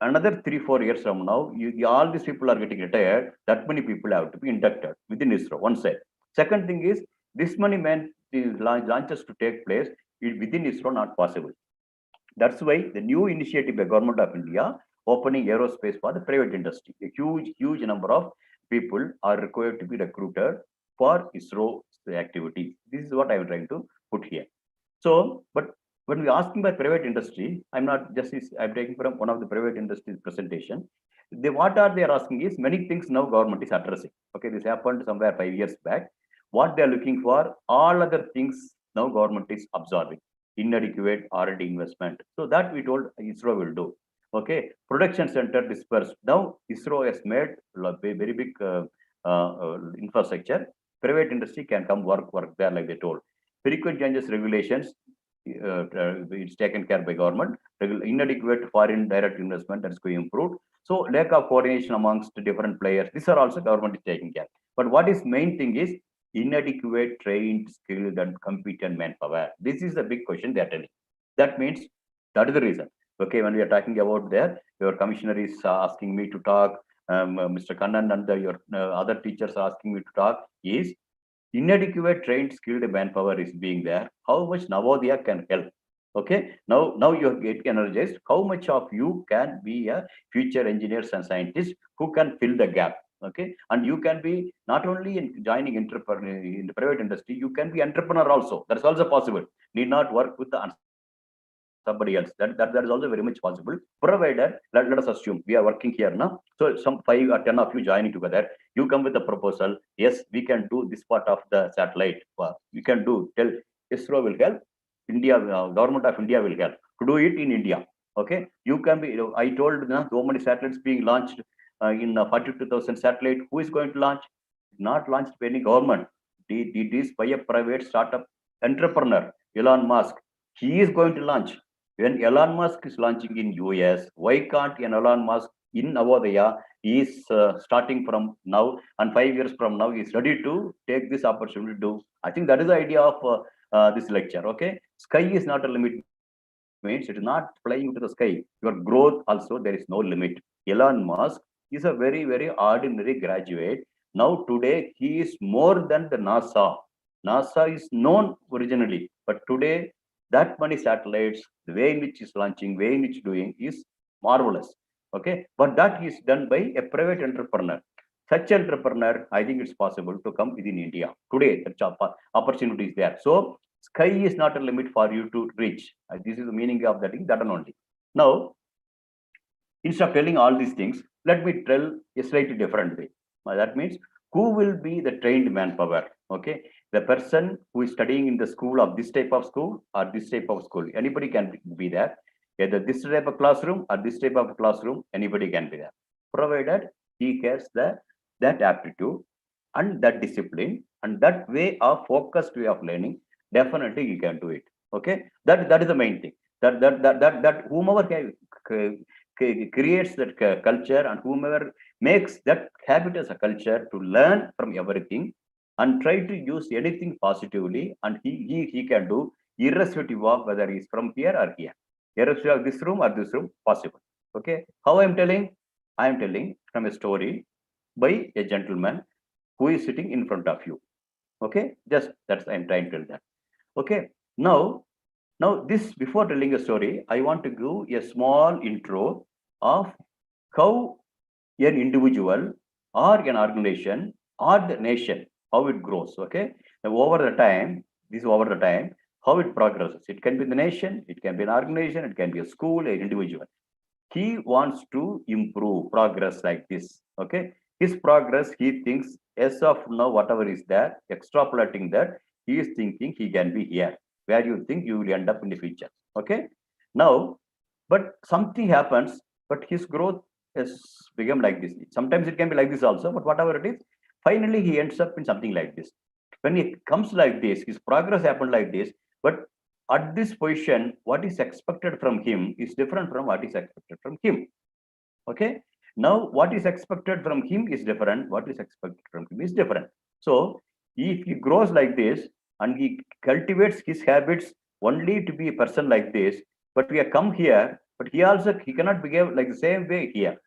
another 3-4 years from now, all these people are getting retired. That many people have to be inducted within ISRO. One side. Second thing is this many men launches to take place within ISRO not possible. That's why the new initiative by Government of India opening aerospace for the private industry. A huge number of people are required to be recruited for ISRO activities. This is what I'm trying to put here. So, but when we asking by private industry, I'm taking from one of the private industry's presentation. What are they asking is many things now government is addressing. Okay, this happened somewhere 5 years back. What they are looking for, all other things now government is absorbing. Inadequate R&D investment. So that we told ISRO will do. Okay, production center dispersed. Now ISRO has made a very big infrastructure. Private industry can come work there like they told. Frequent changes regulations. It's taken care by government. Inadequate foreign direct investment that's going to improve. So lack of coordination amongst different players. These are also government is taking care. But what is main thing is inadequate trained, skilled, and competent manpower. This is the big question they are telling. That means that is the reason. Okay, when we are talking about there, your commissioner is asking me to talk. Mr. Kannan and your other teachers are asking me to talk. Is inadequate trained skilled manpower is being there. How much Navodaya can help? Okay, now you get energized. How much of you can be a future engineers and scientists who can fill the gap? Okay, and you can be not only in joining entrepreneur in the private industry, you can be entrepreneur also. That's also possible. Need not work with somebody else. That is also very much possible. Provided, let us assume we are working here now. So some 5 or 10 of you joining together, you come with a proposal. Yes, we can do this part of the satellite. We can do. Tell ISRO will help. India, government of India will help to do it in India. Okay, you can be. I told so many satellites being launched in 42,000 satellite. Who is going to launch? Not launched by any government. It is by a private startup entrepreneur, Elon Musk. He is going to launch. When Elon Musk is launching in US, why can't an Elon Musk in Navodaya is starting from now and 5 years from now is ready to take this opportunity to do? I think that is the idea of this lecture. Okay, sky is not a limit means it is not flying to the sky. Your growth also there is no limit. Elon Musk is a very ordinary graduate. Now today he is more than the NASA. NASA is known originally, but today that many satellites, the way in which is launching, way in which doing is marvelous. Okay, but that is done by a private entrepreneur. Such entrepreneur, I think it's possible to come within India today. The opportunity is there. So sky is not a limit for you to reach. This is the meaning of that thing. That one only. Now, instead of telling all these things, let me tell a slightly different way. That means who will be the trained manpower? Okay, the person who is studying in the school of this type of school or this type of school. Anybody can be there. Either this type of classroom or this type of classroom. Anybody can be there, provided he has that aptitude and that discipline and that way of focused way of learning. Definitely, you can do it. Okay, that is the main thing. That whomever creates that culture and whomever makes that habit as a culture to learn from everything and try to use anything positively, and he can do irrespective of whether he's from here or here, irrespective of this room or this room, possible. Okay, how I'm telling? I'm telling from a story by a gentleman who is sitting in front of you. Okay, just that's I'm trying to tell that. Okay, now this before telling a story, I want to give a small intro of how an individual or an organization or the nation, how it grows. Okay, now over the time, this is over the time, how it progresses. It can be the nation, it can be an organization, it can be a school, an individual. He wants to improve progress like this. Okay, his progress, he thinks as of now, whatever is there, extrapolating that, he is thinking he can be here, where you think you will end up in the future. Okay, now, but something happens, but his growth has become like this. Sometimes it can be like this also, but whatever it is, finally he ends up in something like this. When it comes like this, his progress happened like this, but at this position, what is expected from him is different from what is expected from him. Okay. Now, what is expected from him is different. What is expected from him is different. So, if he grows like this and he cultivates his habits only to be a person like this, but we have come here, but he cannot behave like the same way here.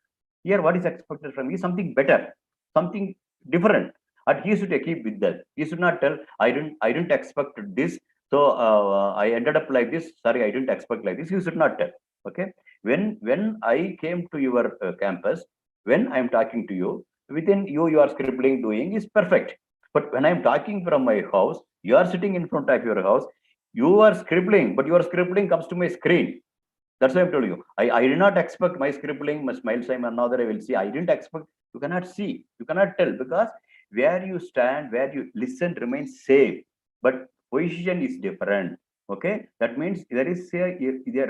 Here, what is expected from him is something better, something different. And he should keep with that. He should not tell, I didn't expect this, so I ended up like this. Sorry, I didn't expect like this. You should not tell. Okay. When I came to your campus, when I'm talking to you, within you are scribbling, doing is perfect. But when I'm talking from my house, you are sitting in front of your house, you are scribbling, but your scribbling comes to my screen. That's why I'm telling you. I did not expect my scribbling, my smile sign, another I will see. I didn't expect. You cannot see. You cannot tell because where you stand, where you listen remains same, but position is different. Okay, that means there is a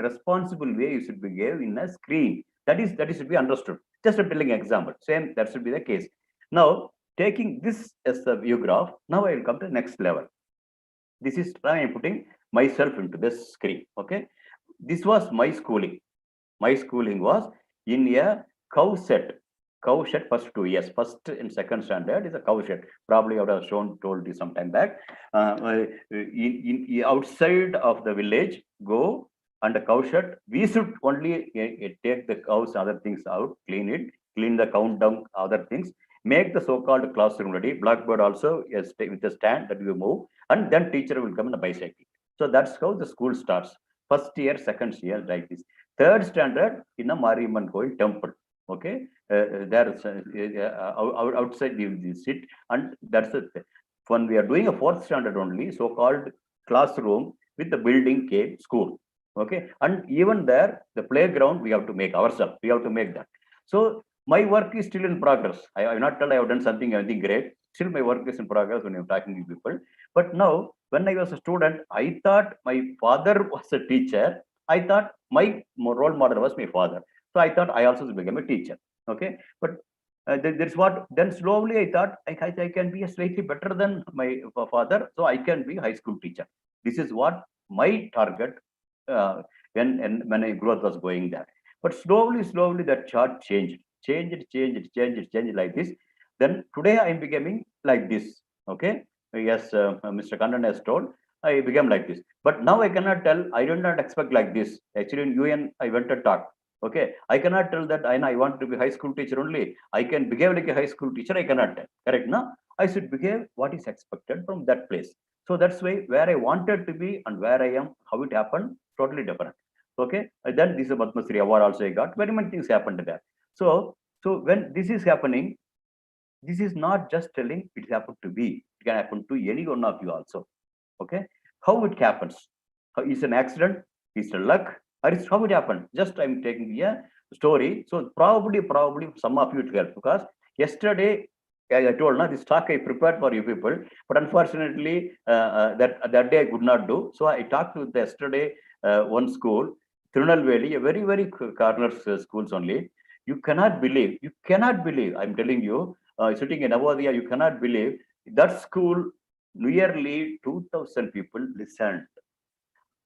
responsible way you should behave in a screen. That is should be understood. Just a telling example. Same that should be the case. Now taking this as the view graph. Now I will come to the next level. This is I am putting myself into this screen. Okay, this was my schooling. My schooling was in a cow set. Cow shed first 2 years. First and second standard is a cow shed. Probably I would have told you some time back. Outside of the village, go and the cow shed. We should only take the cows, other things out, clean it, clean the cow dung, other things. Make the so-called classroom ready. Blackboard also yes, with a stand that you move, and then teacher will come in a bicycle. So that's how the school starts. First year, second year, like this. Third standard in a Mariamman Koil temple. Okay, there's outside we sit, and that's it. When we are doing a fourth standard only, so-called classroom with the building came school. Okay, and even there, the playground we have to make ourselves. We have to make that. So my work is still in progress. I will not tell I have done anything great. Still, my work is in progress when I'm talking to people. But now, when I was a student, I thought my father was a teacher. I thought my role model was my father. So I thought I also became a teacher. Okay, but there's what then slowly I thought I can be a slightly better than my father, so I can be high school teacher. This is what my target when my growth was going there. But slowly that chart changed like this. Then today I am becoming like this. Okay, yes, Mr. Kannan has told. I became like this. But now I cannot tell, I did not expect like this. Actually, in UN, I went to talk. Okay, I cannot tell that I want to be high school teacher only. I can behave like a high school teacher. I cannot tell. Correct? No, I should behave what is expected from that place. So that's why where I wanted to be and where I am, how it happened, totally different. Okay, and then this is a Padma Shri award also I got. Very many things happened there. So when this is happening, this is not just telling it happened to be. It can happen to any one of you also. Okay, how it happens? How is an accident? Is it luck? Or is how it happened? Just I'm taking a story. So probably some of you it help because yesterday I told now this talk I prepared for you people, but unfortunately that day I could not do. So I talked with yesterday one school, Tirunelveli, a very corner schools only. You cannot believe. I'm telling you, sitting in Navodaya, you cannot believe that school nearly 2,000 people listened.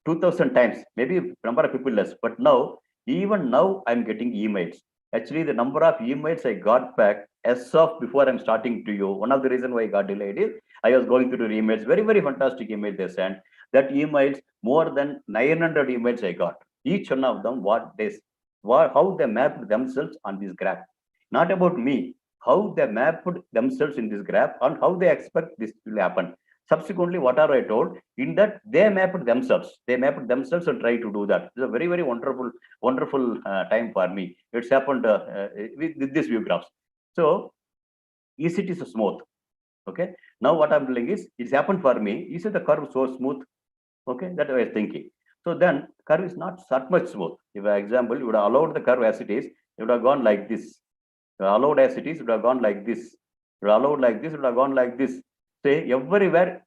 2,000 times, maybe number of people less, but now, even now, I'm getting emails. Actually, the number of emails I got back as of before I'm starting to you. One of the reasons why I got delayed is I was going through the emails, very fantastic emails they sent. That emails, more than 900 emails I got. Each one of them, how they mapped themselves on this graph. Not about me, how they mapped themselves in this graph and how they expect this will happen. Subsequently, whatever I told, in that they mapped themselves. They mapped themselves and try to do that. It's a very wonderful time for me. It's happened with these view graphs. So, is it is smooth? Okay. Now what I'm doing is, it's happened for me. Is it the curve so smooth? Okay, that I was thinking. So then curve is not that much smooth. If, for example, you would have allowed the curve as it is, it would have gone like this. Allowed as it is, it would have gone like this. Allowed like this, it would have gone like this. Say everywhere,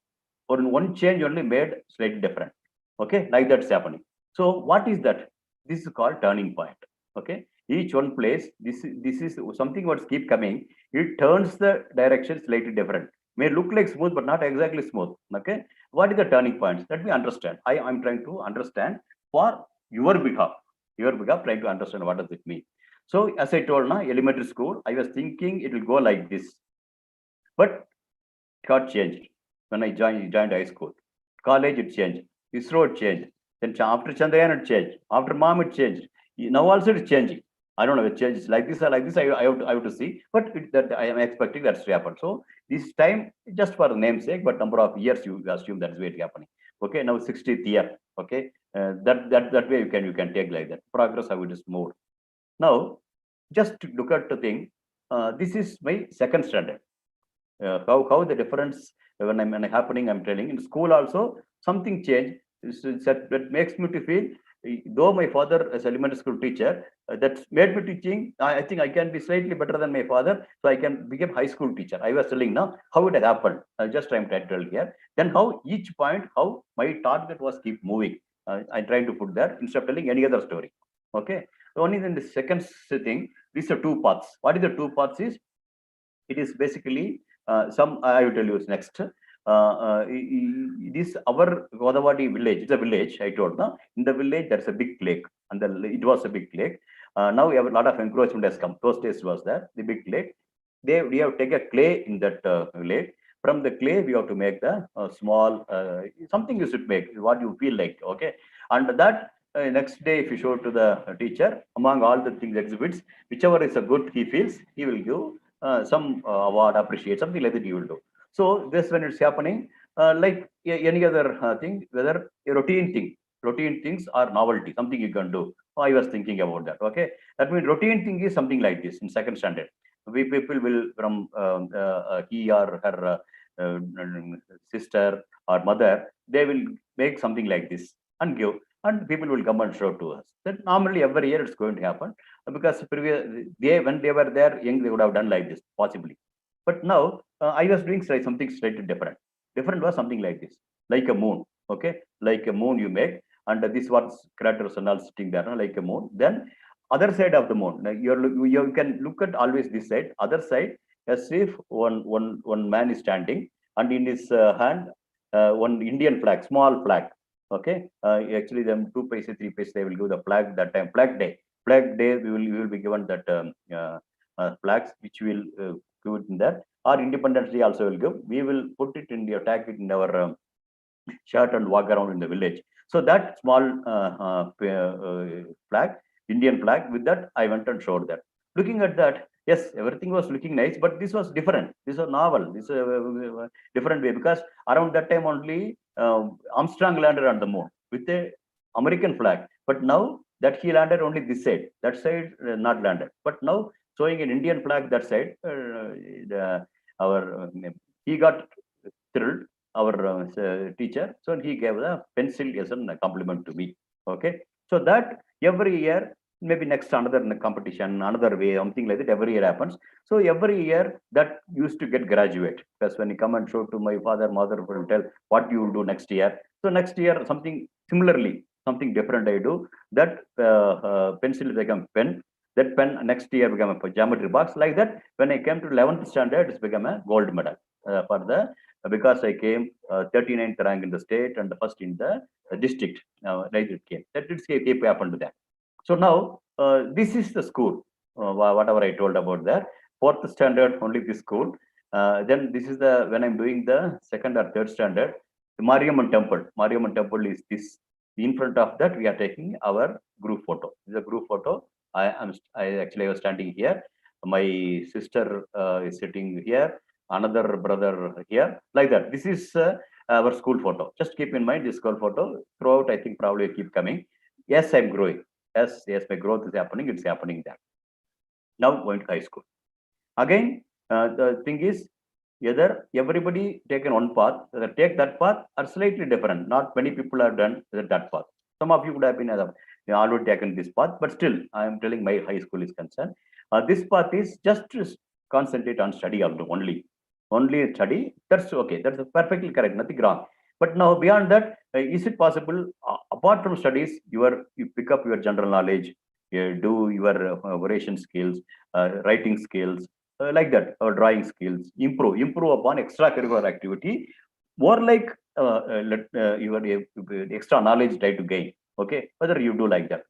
or one change only made slightly different. Okay, like that's happening. So what is that? This is called turning point. Okay, each one place, this is something what's keep coming. It turns the direction slightly different. May look like smooth, but not exactly smooth. Okay, what is the turning points? Let me understand. I'm trying to understand for your behalf. Your behalf, trying to understand what does it mean. So as I told now, elementary school, I was thinking it will go like this, but it got changed when I joined high school. College it changed. ISRO it changed. Then after Chandrayaan it changed. After MOM it changed. Now also it's changing. I don't know if it changes like this or like this. I have to see. But that I am expecting that's to happen. So this time, just for the namesake, but number of years you assume that's where it's happening. Okay, now 60th year. Okay, that way you can take like that. Progress how it is moved. Now, just to look at the thing. This is my second standard. How the difference when happening, I'm telling. In school also something changed that makes me to feel, though my father is elementary school teacher, that made me teaching. I think I can be slightly better than my father, so I can become high school teacher. I was telling now how it has happened. Just I'm trying to tell here. Then how each point, how my target was keep moving. I'm trying to put that instead of telling any other story. Okay. Only in the second thing, these are two paths. What is the two paths is? It is basically some I will tell you next. This our Godawadi village. It's a village. I told now. In the village, there's a big lake, and it was a big lake. Now we have a lot of encroachment has come. Those days was there. The big lake. We have to take a clay in that lake. From the clay, we have to make the small something you should make. What you feel like. Okay, and that. Next day, if you show to the teacher, among all the things exhibits, whichever is a good he feels, he will give some award, appreciate, something like that you will do. So this when it's happening, like any other thing, whether a routine things or novelty, something you can do. I was thinking about that. Okay, that means routine thing is something like this in second standard. We people will from he or her sister or mother, they will make something like this and give, and people will come and show to us. That normally every year it's going to happen because when they were there young, they would have done like this possibly. But now I was doing something slightly different. Different was something like this, like a moon. Okay, like a moon you make, and this was craters and all sitting there, no? Like a moon. Then other side of the moon, you can look at always this side. Other side, as if one man is standing, and in his hand one Indian flag, small flag. Okay, actually, them 2 paise, 3 paise, they will give the flag that time. Flag day, we will be given that flags which will give it in that. Or Independence Day also will give. We will put it in the tag it in our shirt and walk around in the village. So that small flag, Indian flag, with that I went and showed that. Looking at that, yes, everything was looking nice, but this was different. This was novel. This was a different way, because around that time only Armstrong landed on the moon with a American flag. But now that he landed only this side, that side not landed. But now showing an Indian flag that side, he got thrilled, our teacher. So he gave the pencil as a compliment to me. Okay. So that every year, maybe next another competition, another way, something like that, every year happens. So every year that used to get graduate, because when you come and show to my father, mother will tell what you will do next year. So next year something similarly, something different I do. That pencil become pen. That pen next year become a geometry box. Like that, when I came to 11th standard, it's become a gold medal for the, because I came 39th rank in the state and the first in the district. Like it came. That did keep happened to that. So now this is the school, whatever I told about that. Fourth standard, only this school. Then this is the, when I'm doing the second or third standard, the Mariamman temple. Mariamman temple is this. In front of that, we are taking our group photo. This is a group photo. I was standing here. My sister is sitting here. Another brother here. Like that. This is our school photo. Just keep in mind this school photo. Throughout, I think probably keep coming. Yes, I'm growing. Yes, my growth is happening. It's happening there. Now going to high school. Again, the thing is, either everybody taken one path, take that path, are slightly different. Not many people have done that path. Some of you would have been already taken this path, but still, I am telling my high school is concerned. This path is just to concentrate on study only study. That's okay. That's perfectly correct. Nothing wrong. But now beyond that, is it possible, apart from studies, you pick up your general knowledge, you do your oration skills, writing skills, like that, or drawing skills, improve upon extracurricular activity, more like your extra knowledge try to gain. Okay, whether you do like that,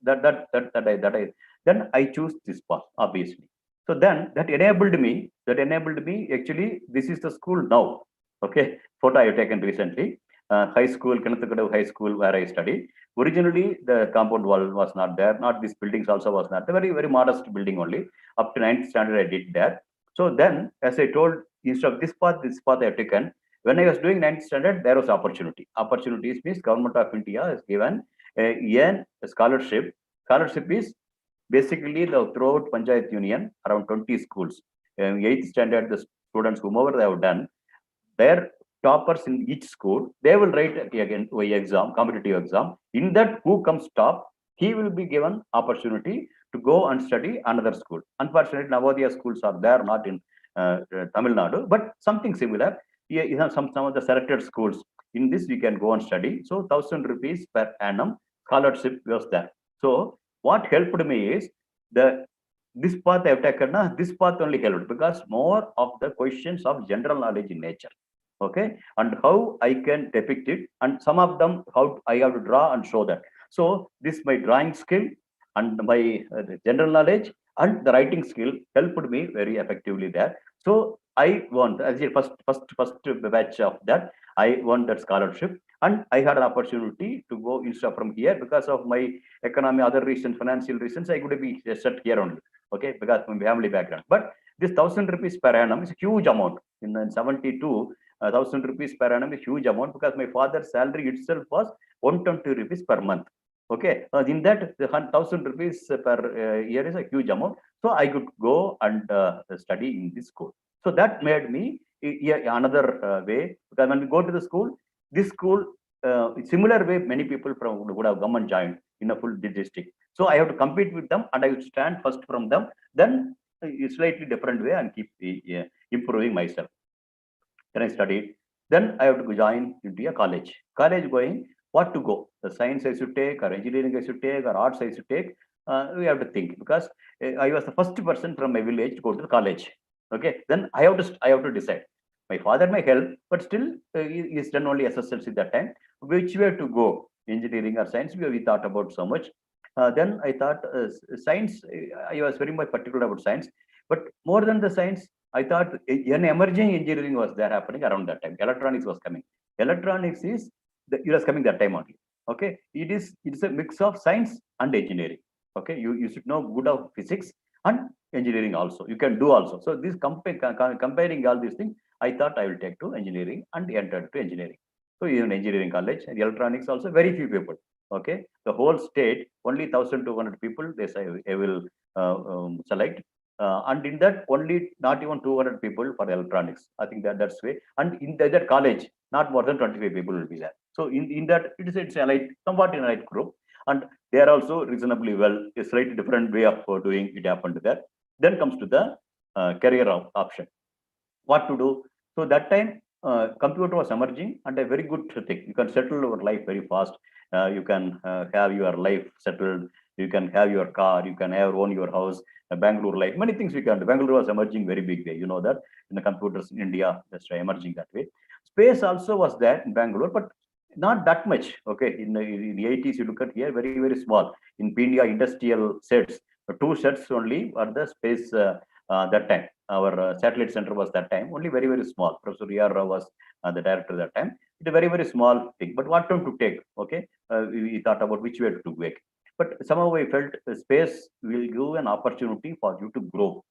then I choose this path, obviously. So then that enabled me. Actually, this is the school now. Okay, photo I have taken recently. High school, Kanathakadav High School, where I studied. Originally, the compound wall was not there. Not these buildings also was not. A very, very modest building only. Up to 9th standard, I did that. So then, as I told, instead of this path I have taken. When I was doing 9th standard, there was opportunity. Opportunities means Government of India has given a scholarship. Scholarship is basically the throughout Panchayat Union, around 20 schools. 8th standard, the students, whomever they have done, their toppers in each school, they will write again exam, competitive exam. In that, who comes top, he will be given opportunity to go and study another school. Unfortunately, Navodaya schools are there, not in Tamil Nadu, but something similar. You have some of the selected schools. In this, you can go and study. So 1,000 rupees per annum scholarship was there. So what helped me is this path I have taken. This path only helped, because more of the questions of general knowledge in nature. Okay, and how I can depict it, and some of them how I have to draw and show that. So this my drawing skill and my general knowledge and the writing skill helped me very effectively there. So I won as the first batch of that. I won that scholarship, and I had an opportunity to go instead from here because of my economy, other reasons, financial reasons. I could be set here only. Okay, because of my family background. But this 1,000 rupees per annum is a huge amount. In 72, 1,000 rupees per annum is huge amount, because my father's salary itself was 120 rupees per month. Okay, in that, the 1,000 rupees per year is a huge amount. So I could go and study in this school. So that made me another way, because when we go to the school, this school, similar way, many people from would have come and joined in a full district. So I have to compete with them, and I would stand first from them. Then a slightly different way and keep improving myself. Then I studied. Then I have to join into a college. College going, what to go? The science I should take, or engineering I should take, or arts I should take. We have to think, because I was the first person from my village to go to the college. Okay, then I have to decide. My father may help, but still he's done only SSLC that time. Which way to go? Engineering or science? We thought about so much. Then I thought science. I was very much particular about science, but more than the science, I thought an emerging engineering was there happening around that time. Electronics was coming. Electronics is The year is coming that time only. Okay, it's a mix of science and engineering. Okay, you should know good of physics and engineering also. You can do also. So this comparing all these things, I thought I will take to engineering and entered to engineering. So even engineering college and electronics also very few people. Okay, the whole state only 1,200 people they say I will select, and in that only not even 200 people for electronics. I think that's way. And in that college, not more than 25 people will be there. So in that it's a light, somewhat in a light group, and they are also reasonably well. A slightly different way of doing it happened there. Then comes to the career option. What to do? So that time computer was emerging and a very good thing. You can settle your life very fast. You can have your life settled. You can have your car. You can have own your house. Bangalore life. Many things we can do. Bangalore was emerging very big way. You know that in the computers in India, that's emerging that way. Space also was there in Bangalore, but not that much. Okay, in the 80s, you look at here, very small. In India, industrial sets, two sets only are the space that time. Our satellite center was that time only very small. Professor E.R. Rao was the director that time. It's a very small thing. But what time to take? Okay, we thought about which way to make. But somehow I felt space will give an opportunity for you to grow.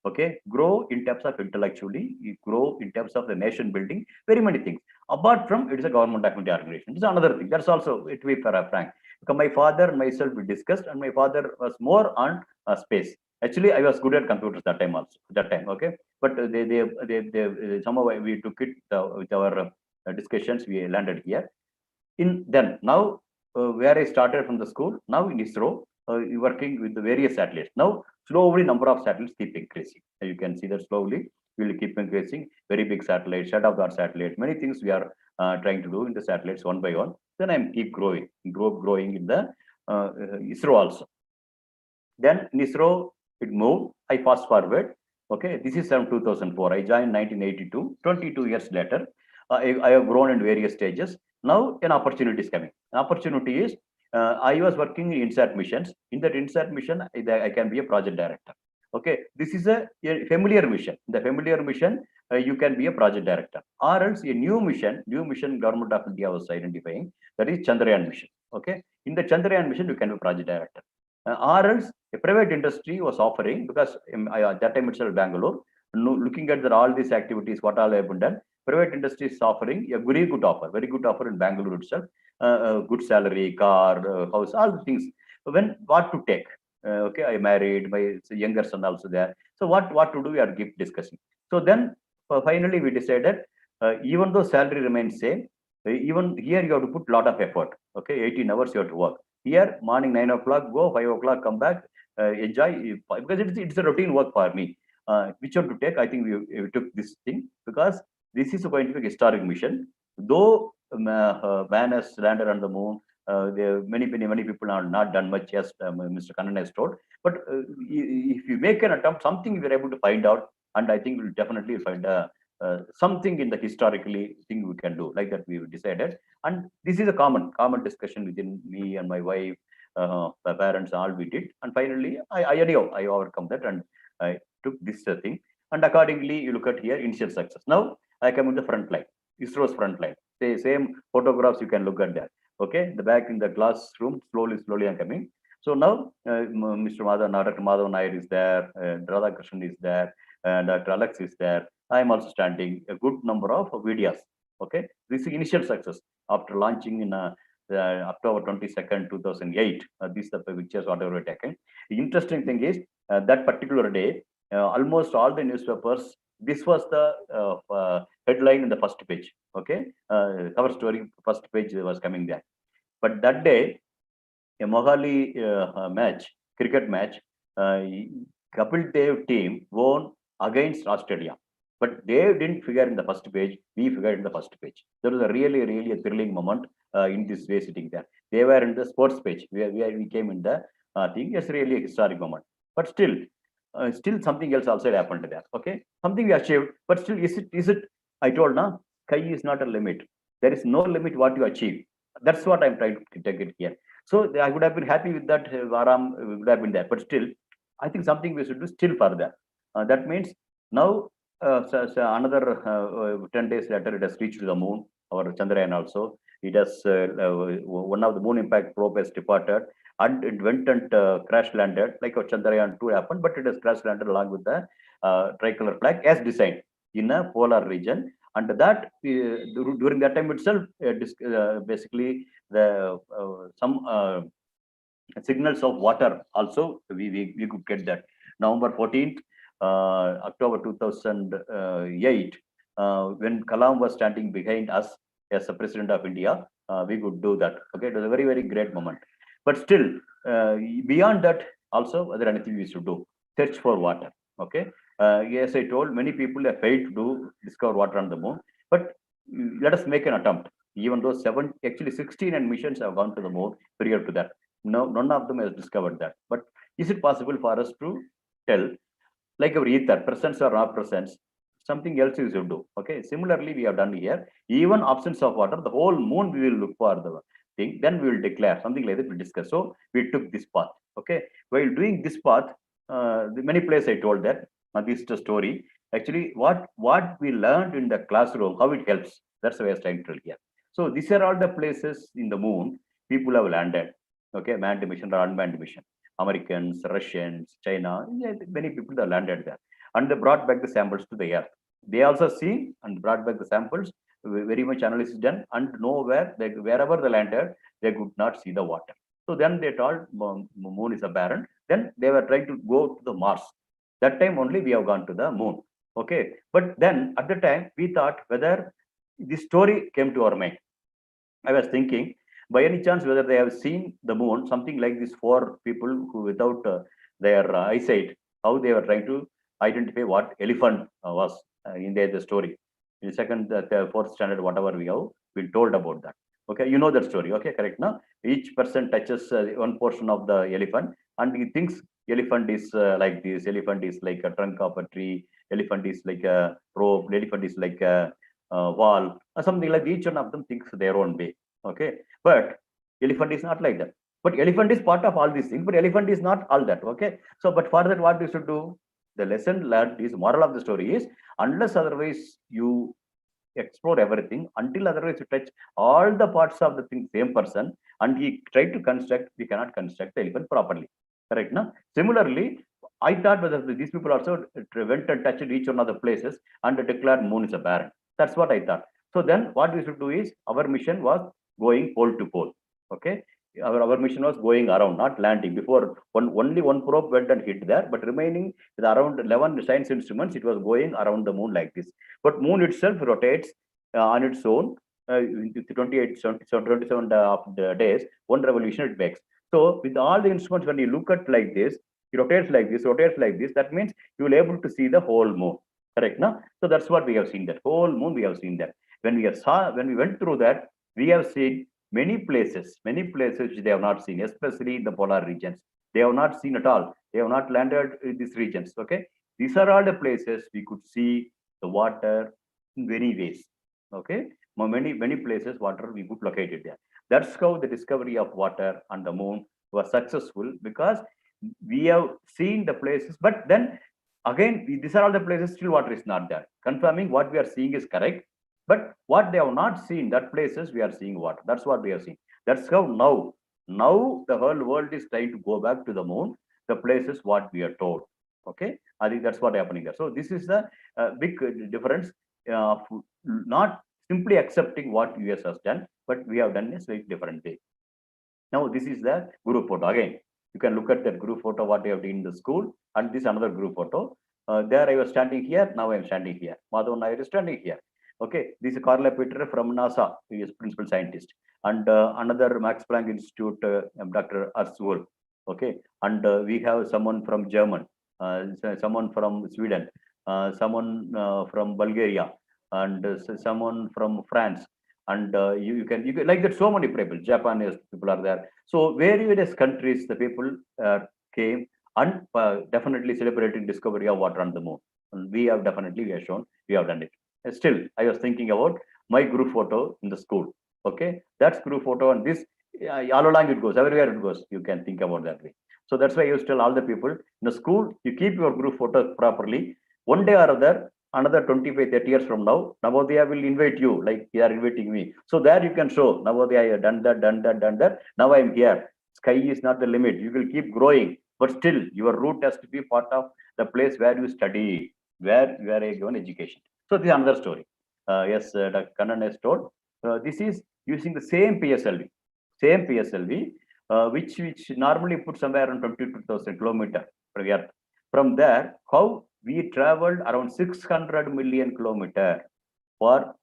Okay, grow in terms of intellectually, you grow in terms of the nation building, very many things. Apart from it is a government activity organization. It's another thing. That's also it. To be frank, because my father and myself we discussed, and my father was more on space. Actually, I was good at computers that time also. That time, okay. But they somehow we took it with our discussions. We landed here. In then now where I started from the school. Now in ISRO, working with the various satellites. Now slowly number of satellites keep increasing. You can see that slowly we will keep increasing. Very big satellites, state-of-the-art satellites. Many things we are trying to do in the satellites one by one. Then I'm keep growing in the ISRO also. Then in ISRO, it moved. I fast forward. Okay, this is from 2004. I joined 1982. 22 years later, I have grown in various stages. Now an opportunity is coming. An opportunity is I was working in INSAT missions. In that INSAT mission, I can be a project director. Okay, this is a familiar mission. The familiar mission, you can be a project director. Or else a new mission Government of India was identifying, that is Chandrayaan mission. Okay, in the Chandrayaan mission, you can be a project director. Or else a private industry was offering, because at that time itself Bangalore, looking at all these activities, what all have been done, private industry is offering a very good offer in Bangalore itself, good salary, car, house, all the things. When what to take? Okay, I married, my younger son also there. So what to do? We are keep discussing. So then finally we decided, even though salary remains same, even here you have to put lot of effort. Okay, 18 hours you have to work. Here morning 9 o'clock go, 5 o'clock come back, enjoy, because it's a routine work for me. Which one to take? I think we took this thing because this is going to be a historic mission. Though man has landed on the moon, many people are not done much, as Mr. Kannan has told. But if you make an attempt, something we are able to find out, and I think we'll definitely find something in the historically thing we can do, like that we decided. And this is a common discussion within me and my wife, my parents, all we did. And finally, I overcome that, and I took this thing. And accordingly, you look at here, initial success. Now I come in the front line, ISRO's front line. Same photographs you can look at that. Okay, the back in the classroom, slowly I'm coming. So now Mr. Dr. Madhav Nair is there, Radhakrishnan is there, Dr. Alex is there. I am also standing. A good number of videos. Okay, this is initial success after launching in October 22nd, 2008. These are the pictures whatever we're taken. The interesting thing is that particular day, almost all the newspapers, this was the headline in the first page. Okay, cover story, first page was coming there. But that day, a Mohali cricket match, Kapil Dev team won against Australia. But they didn't figure in the first page. We figured in the first page. There was a really a thrilling moment in this way sitting there. They were in the sports page where we came in the thing. It's really a historic moment. But still something else also happened there. Okay, something we achieved. But still, is it? I told now, sky is not a limit. There is no limit what you achieve. That's what I'm trying to take it here. So I would have been happy with that. Varam would have been there. But still, I think something we should do still further. That means now. So another 10 days later, it has reached the moon. our Chandrayaan also. It has one of the moon impact probe has departed and it went and crash landed like our Chandrayaan 2 happened, but it has crash landed along with the tricolor flag as designed in a polar region. And that during that time itself, basically the some signals of water also we could get that. November 14th, October 2008, when Kalam was standing behind us as the president of India, we could do that. Okay, it was a very, very great moment. But still, beyond that, also, was there anything we should do? Search for water. Okay, yes, I told many people have failed to do discover water on the moon, but let us make an attempt. Even though 16 missions have gone to the moon prior to that, no, none of them has discovered that. But is it possible for us to tell, like our ether, presence or not presence, something else you should do? Okay, similarly, we have done here. Even absence of water, the whole moon we will look for the thing, then we will declare something like that. We discuss. So we took this path. Okay, while doing this path, the many places I told that. This is the story. Actually, what we learned in the classroom, how it helps. That's the way I was trying to tell here. So these are all the places in the moon people have landed. Okay, manned mission or unmanned mission. Americans, Russians, China, yeah, many people have landed there. And they brought back the samples to the earth. They also see and brought back the samples, very much analysis done, and nowhere, wherever they landed, they could not see the water. So then they told moon is a barren. Then they were trying to go to the Mars. That time only we have gone to the moon. Okay. But then at the time, we thought whether this story came to our mind. I was thinking, by any chance, whether they have seen the moon, something like this, four people who without their eyesight, how they were trying to identify what elephant was in the story. In the second, fourth standard, whatever we have been told about that. Okay, you know that story. Okay, correct. Now, each person touches one portion of the elephant and he thinks elephant is like this, elephant is like a trunk of a tree, elephant is like a rope, elephant is like a wall, or something like each one of them thinks their own way. Okay, but elephant is not like that. But elephant is part of all these things, but elephant is not all that. Okay, so but for that, what you should do? The lesson learned is, moral of the story is, unless otherwise you explore everything, until otherwise you touch all the parts of the thing, same person, and he tried to construct, we cannot construct the elephant properly. Correct? No? Similarly, I thought whether these people also went and touched each one of the places and declared moon is a barren. That's what I thought. So then what we should do is, our mission was going pole to pole. Okay. Our mission was going around, not landing. Before, only one probe went and hit there, but remaining with around 11 science instruments, it was going around the moon like this. But moon itself rotates on its own 27 of the days, one revolution it makes. So with all the instruments, when you look at like this, it rotates like this, rotates like this. That means you will able to see the whole moon. Correct? No? So that's what we have seen. That whole moon we have seen that. When we went through that, we have seen many places which they have not seen, especially in the polar regions. They have not seen at all. They have not landed in these regions. Okay, these are all the places we could see the water in many ways. Okay, many places water we could locate it there. That's how the discovery of water on the moon was successful, because we have seen the places, but then again, these are all the places still water is not there, confirming what we are seeing is correct. But what they have not seen, that places we are seeing water. That's what we have seen. That's how now the whole world is trying to go back to the moon, the places what we are told. Okay, I think that's what happening there. So this is the big difference of not simply accepting what US has done, but we have done a slightly different way. Now this is the group photo. Again, you can look at that group photo what we have done in the school, and this another group photo. There I was standing here, now I am standing here. Madhav Nair is standing here. Okay, this is Carla Peter from NASA, he is principal scientist, and another Max Planck Institute, Dr. Urs Wolf. Okay, and we have someone from German, someone from Sweden, someone from Bulgaria, and someone from France. And you can like that, so many people, Japanese people are there. So various countries, the people came and definitely celebrating discovery of water on the moon. And we have shown, we have done it. Still, I was thinking about my group photo in the school. Okay, that's group photo, and this all along it goes, everywhere it goes. You can think about that way. So that's why I used to tell all the people in the school, you keep your group photo properly. One day or other, another 25, 30 years from now, Navodaya will invite you, like you are inviting me. So there you can show, Navodaya, I have done that, done that, done that. Now I am here. Sky is not the limit. You will keep growing, but still your root has to be part of the place where you study, where you are given education. So this is another story. Yes, Dr. Kannan has told. This is using the same PSLV, which normally put somewhere around 22,000 kilometers per year. From there, how we traveled around 600 million kilometers for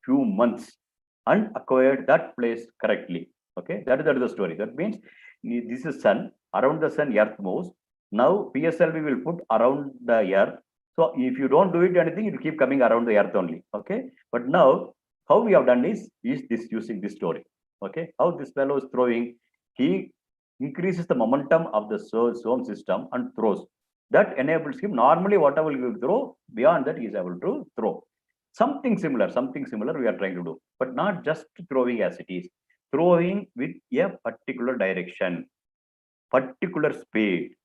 few months and acquired that place correctly. Okay, that is the story. That means this is sun. Around the sun, Earth moves. Now PSLV will put around the Earth. So if you don't do it anything, it will keep coming around the Earth only. Okay, but now how we have done is this using this story. Okay, how this fellow is throwing, he increases the momentum of the zone system and throws. That enables him. Normally, whatever you throw, beyond that, he is able to throw. Something similar we are trying to do, but not just throwing as it is, throwing with a particular direction, particular speed.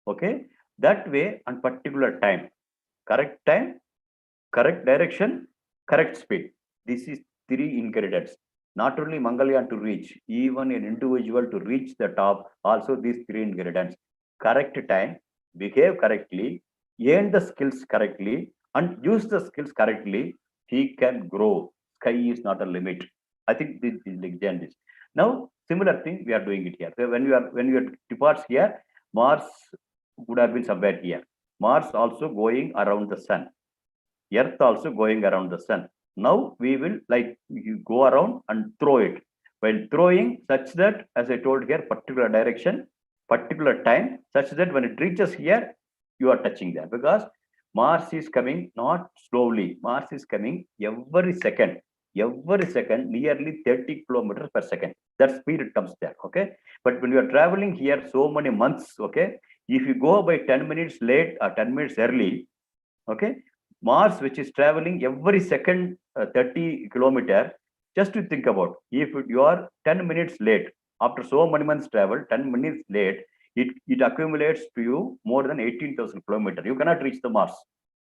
Okay, that way and particular time, correct direction, correct speed. This is three ingredients. Not only Mangalyaan to reach, even an individual to reach the top, also these three ingredients. Correct time, behave correctly, earn the skills correctly, and use the skills correctly, he can grow. Sky is not a limit. I think this is legend. Now, similar thing we are doing it here. So when you departs here, Mars would have been somewhere here. Mars also going around the sun. Earth also going around the sun. Now we will like you go around and throw it. While throwing, such that as I told here, particular direction, particular time, such that when it reaches here, you are touching there. Because Mars is coming not slowly. Mars is coming every second, nearly 30 kilometers per second. That speed it comes there. Okay. But when you are traveling here so many months, okay, if you go by 10 minutes late or 10 minutes early, okay, Mars, which is traveling every second 30 kilometer, just to think about, if you are 10 minutes late, after so many months travel, 10 minutes late, it accumulates to you more than 18,000 kilometers. You cannot reach the Mars.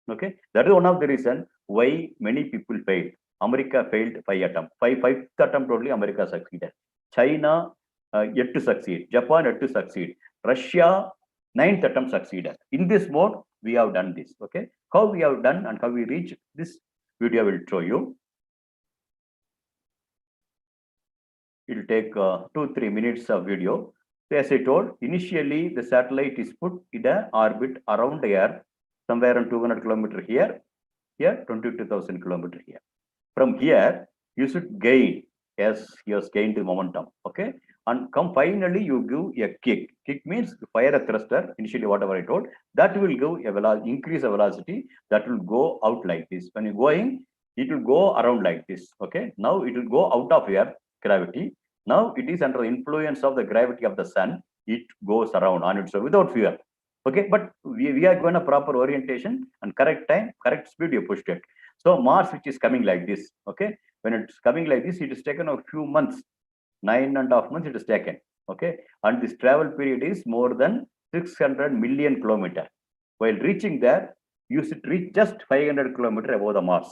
Okay, that is one of the reason why many people failed. America failed 5 attempts. Fifth attempt only America succeeded. China yet to succeed. Japan yet to succeed. Russia, ninth attempt succeeded. In this mode, we have done this. Okay, how we have done and how we reach this video will show you. It will take 2-3 minutes of video. So as I told, initially the satellite is put in an orbit around the Earth, somewhere around 200 kilometers here, 22,000 kilometers here. From here, you should gain, as he has gained the momentum. Okay, and come finally you give a kick. Kick means fire a thruster, initially whatever I told, that will give a increase of velocity, that will go out like this. When you're going, it will go around like this. Okay, now it will go out of your gravity. Now it is under the influence of the gravity of the sun, it goes around on its own without fear. Okay, but we are given a proper orientation and correct time, correct speed, you pushed it. So Mars, which is coming like this, okay, when it's coming like this, it is taken a few months, 9.5 months it is taken. Okay, and this travel period is more than 600 million kilometers. While reaching there, you should reach just 500 kilometers above the Mars.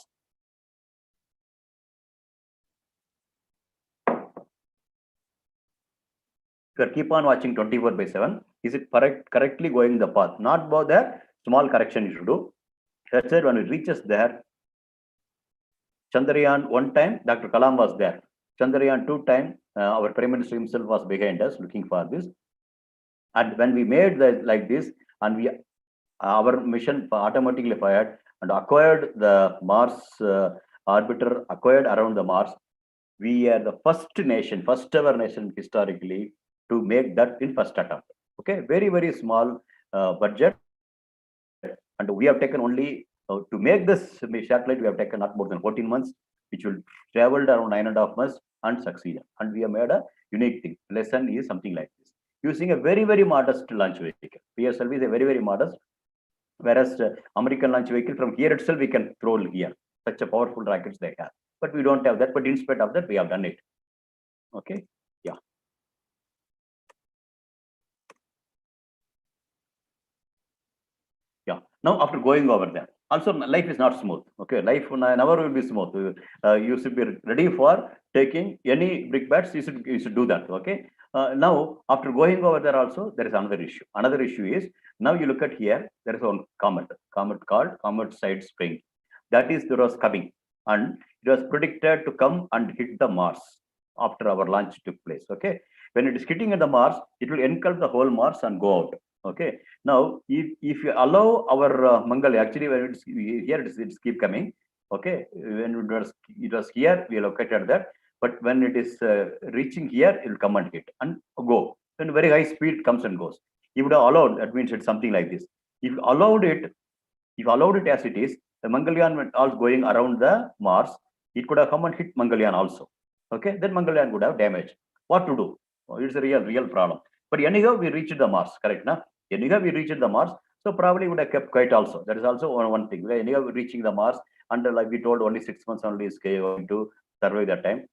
If you keep on watching 24/7, is it correctly going the path? Not about the small correction you should do. That's it. When it reaches there, Chandrayaan 1 time, Dr. Kalam was there. Chandrayaan 2 time, our Prime Minister himself was behind us looking for this. And when we made that like this, and our mission automatically fired and acquired the Mars orbiter, acquired around the Mars, we are the first ever nation historically to make that in first attempt. Okay, very, very small budget. And we have taken only, to make this satellite, we have taken not more than 14 months, which will traveled around 9.5 months and succeeded. And we have made a unique thing. Lesson is something like this. Using a very, very modest launch vehicle. PSLV is a very, very modest. Whereas American launch vehicle, from here itself, we can throw here. Such a powerful rockets they have. But we don't have that. But in spite of that, we have done it. Okay. Yeah. Yeah. Now, after going over there, Also, life is not smooth. Okay, life never will be smooth. You should be ready for taking any brickbats. You should do that. Okay. Now, after going over there, also there is another issue. Another issue is, now you look at here. There is one comet called Comet Side Spring. That is, there was coming, and it was predicted to come and hit the Mars after our launch took place. Okay, when it is hitting at the Mars, it will engulf the whole Mars and go out. Okay. Now, if you allow our Mangal, actually when it's here, it's keep coming. Okay. When it was here, we located that. But when it is reaching here, it will come and hit and go. Then very high speed comes and goes. If you would have allowed, that means it's something like this. If you allowed it as it is, the Mangalyaan also going around the Mars, it could have come and hit Mangalyaan also. Okay. Then Mangalyaan would have damage. What to do? It's a real problem. But anyhow, we reached the Mars, correct? Now, anyhow, we reached the Mars, so probably would have kept quiet also. That is also one thing. Anyhow, reaching the Mars, and like we told, only 6 months only is going to survive that time.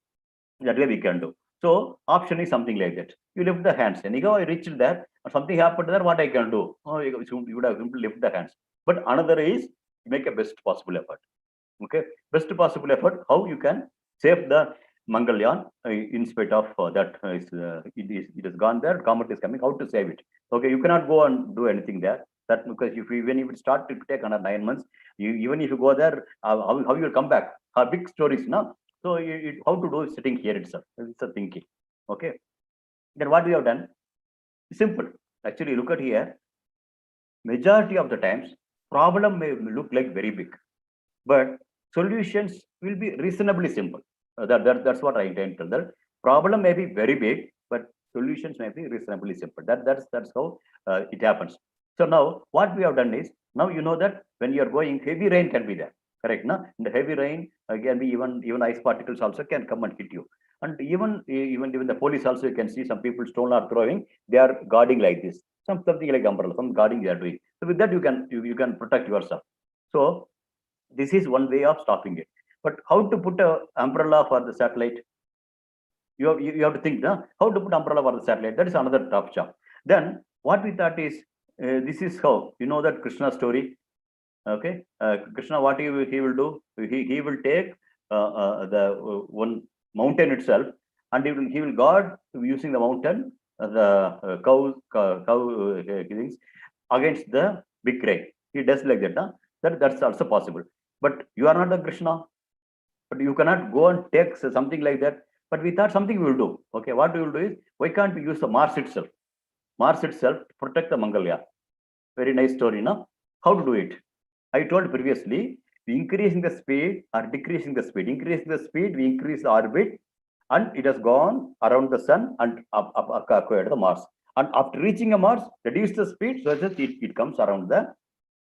That way we can do. So option is something like that. You lift the hands. Anyhow, I reached there, or something happened there. What I can do? Oh, you would have simply lift the hands. But another is make a best possible effort. Okay, best possible effort. How you can save the Mangalyaan in spite of that it has gone there. Comet is coming. How to save it? Okay, you cannot go and do anything there. That because when you start to take another 9 months, even if you go there, how you will come back? Big stories, no? So how to do sitting here itself? It's a thinking. Okay, then what we have done? Simple. Actually, look at here. Majority of the times, problem may look like very big, but solutions will be reasonably simple. That's what I intend to tell. That problem may be very big, but solutions may be reasonably simple. That's how it happens. So now what we have done is, now you know that when you are going, heavy rain can be there, correct? No, in the heavy rain can be even ice particles also can come and hit you, and even the police also, you can see some people stone are throwing, they are guarding like this, something like umbrella, some guarding they are doing. So with that you can protect yourself. So this is one way of stopping it. But how to put a umbrella for the satellite? You have to think, no? How to put umbrella for the satellite? That is another tough job. Then what we thought is, this is how, you know that Krishna story. Okay, Krishna, what he will do? He will take the one mountain itself, and he will guard using the mountain, the cow things against the big rain. He does like that. Huh? That's also possible. But you are not a Krishna. But you cannot go and take something like that. But we thought something we will do. Okay, what we will do is, why can't we use the Mars itself? Mars itself to protect the Mangalyaan. Very nice story, no? How to do it? I told previously, we increasing the speed or decreasing the speed. Increasing the speed, we increase the orbit, and it has gone around the sun and acquired the Mars. And after reaching a Mars, reduce the speed so that it comes around the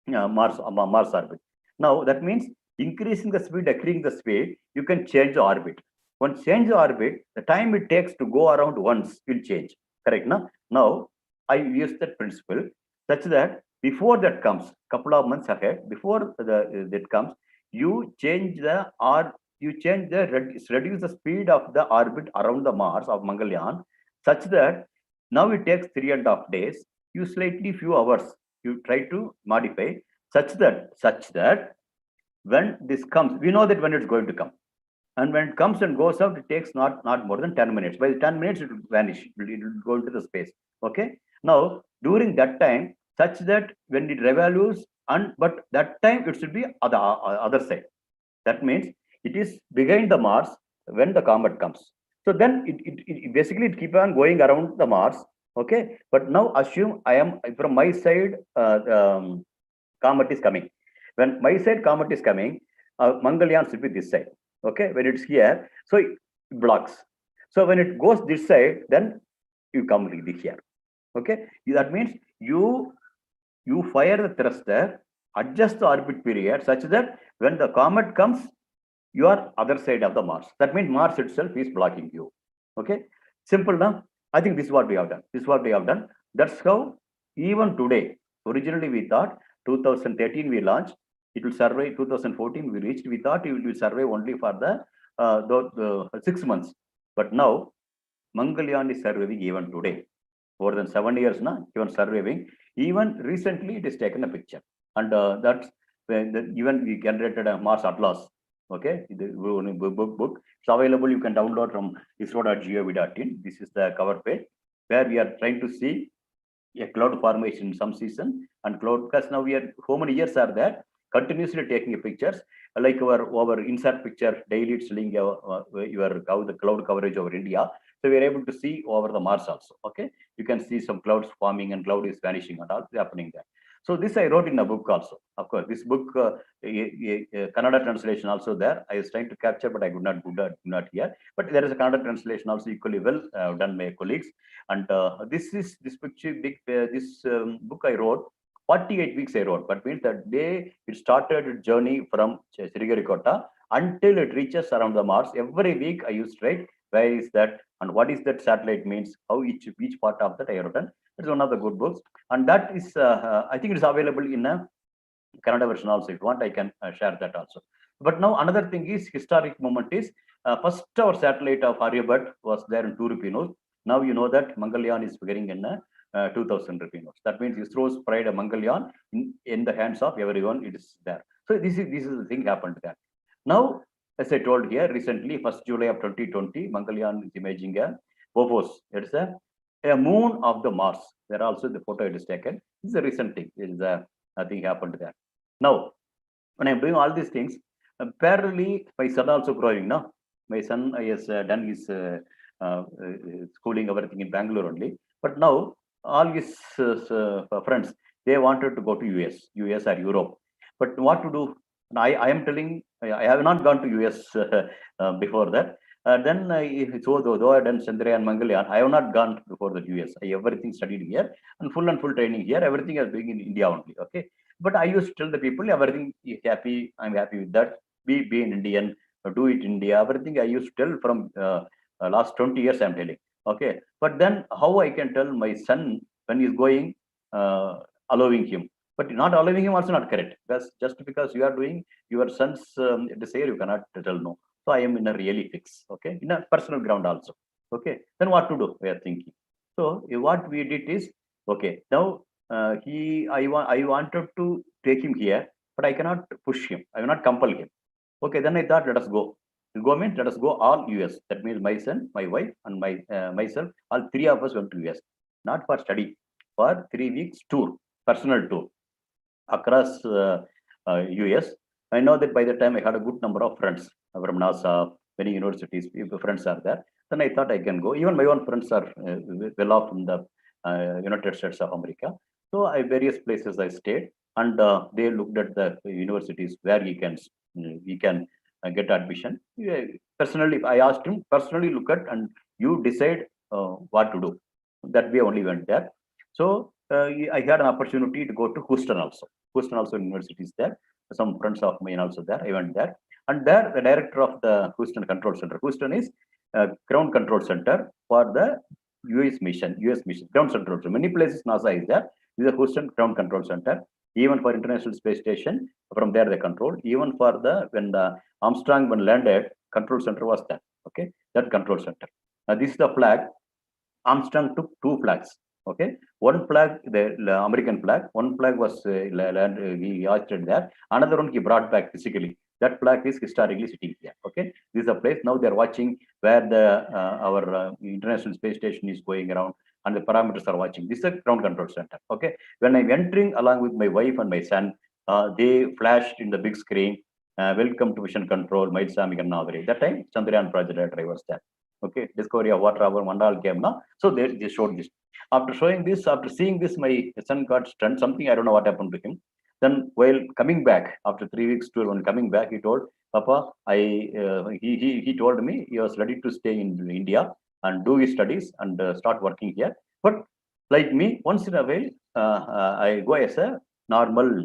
Mars orbit. Now that means increasing the speed, decreasing the speed, you can change the orbit. Once change the orbit, the time it takes to go around once will change. Correct? No? Now I use that principle such that before that comes, couple of months ahead, before that comes, you change the reduce the speed of the orbit around the Mars of Mangalyaan, such that now it takes 3.5 days. You slightly few hours. You try to modify such that when this comes, we know that when it's going to come, and when it comes and goes out, it takes not more than 10 minutes. By the 10 minutes, it will vanish. It will go into the space. Okay. Now during that time, such that when it revolves, but that time it should be on the other side. That means it is behind the Mars when the comet comes. So then it basically keep on going around the Mars. Okay, but now assume I am from my side, comet is coming. When my side comet is coming, Mangalyaan should be this side. Okay, when it's here, so it blocks. So when it goes this side, then you come really here. Okay, that means you fire the thruster, adjust the orbit period such that when the comet comes, you are other side of the Mars. That means Mars itself is blocking you. Okay, simple now. I think this is what we have done. That's how even today. Originally we thought 2013 we launched. It will survive. 2014 we reached. We thought it will survive only for the 6 months. But now Mangalyaan is surviving even today. More than 7 years now, even surviving. Even recently, it is taken a picture, and even we generated a Mars Atlas. Okay, the book. It's available. You can download from isro.gov.in. This is the cover page where we are trying to see a cloud formation in some season and cloud, because now we are, how many years are there continuously taking pictures, like our insert picture daily, it's showing your the cloud coverage over India. So we are able to see over the Mars also. Okay, you can see some clouds forming and cloud is vanishing and all happening there. So this I wrote in a book also. Of course, this book, Kannada translation also there. I was trying to capture, but I could not hear. But there is a Kannada translation also equally well done by colleagues. And this picture, this book I wrote, 48 weeks I wrote, but means that day it started its journey from Sriharikota until it reaches around the Mars. Every week I used to write where is that and what is that satellite means, how each part of that I have written. It's one of the good books, and that is I think it is available in a Kannada version also. If you want, I can share that also. But now another thing is historic moment is first our satellite of Aryabhat was there in 2 rupee notes. Now you know that Mangalyaan is figuring in 2000 rupee notes. That means ISRO's pride of Mangalyaan in the hands of everyone. It is there. So this is the thing happened there. Now, as I told here recently, 1st July of 2020, Mangalyaan is imaging a Phobos. It's a moon of the Mars. There also the photo it is taken. This is a recent thing. It is nothing happened there. Now, when I'm doing all these things, parallelly, my son also growing now. My son has done his schooling, everything in Bangalore only. But now, all his friends, they wanted to go to US or Europe. But what to do? I am telling, I have not gone to US before that. Then so though I done Chandrayaan and Mangalyaan, I have not gone before the US. I everything studied here and full training here. Everything has been in India only. Okay. But I used to tell the people, everything is happy. I'm happy with that. Be an Indian, do it India. Everything I used to tell from last 20 years. I'm telling. Okay. But then how I can tell my son when he's going, allowing him, but not allowing him also not correct. Because just because you are doing your son's desire, you cannot tell no. So I am in a really fix. Okay. In a personal ground also. Okay. Then what to do? We are thinking. So what we did is, okay. Now I wanted to take him here, but I cannot push him. I will not compel him. Okay, then I thought, let us go. Go means let us go all US. That means my son, my wife, and myself. All three of us went to US, not for study, for 3 weeks tour, personal tour across US. I know that by the time I had a good number of friends from NASA, many universities, friends are there. Then I thought I can go. Even my own friends are well off in the United States of America. So various places I stayed, and they looked at the universities where he can get admission. Personally, I asked him personally, look at and you decide what to do. That way only went there. So I had an opportunity to go to Houston also. Houston also university is there. Some friends of mine also there. I went there, and there the director of the Houston Control Center. Houston is ground control center for the US mission, ground control. So many places NASA is there. This is a Houston ground control center. Even for International Space Station, from there they control. Even for when the Armstrong when landed, control center was there. Okay, that control center. Now this is the flag. Armstrong took 2 flags. Okay, one flag, the American flag. One flag was he hoisted there. Another one he brought back physically. That flag is historically sitting here. Okay, this is a place now they are watching where the our International Space Station is going around, and the parameters are watching. This is a ground control center. Okay, when I'm entering along with my wife and my son, they flashed in the big screen. Welcome to Mission Control, Mailsami Gannavare. That time, Chandrayaan project director was there. Okay, discovery of water over Mandal came now. So they showed this. After showing this, after seeing this, my son got stunned. Something I don't know what happened to him. Then while coming back after 3 weeks tour, when coming back, he told, Papa, he told me he was ready to stay in India and do his studies and start working here. But like me, once in a while, I go as a normal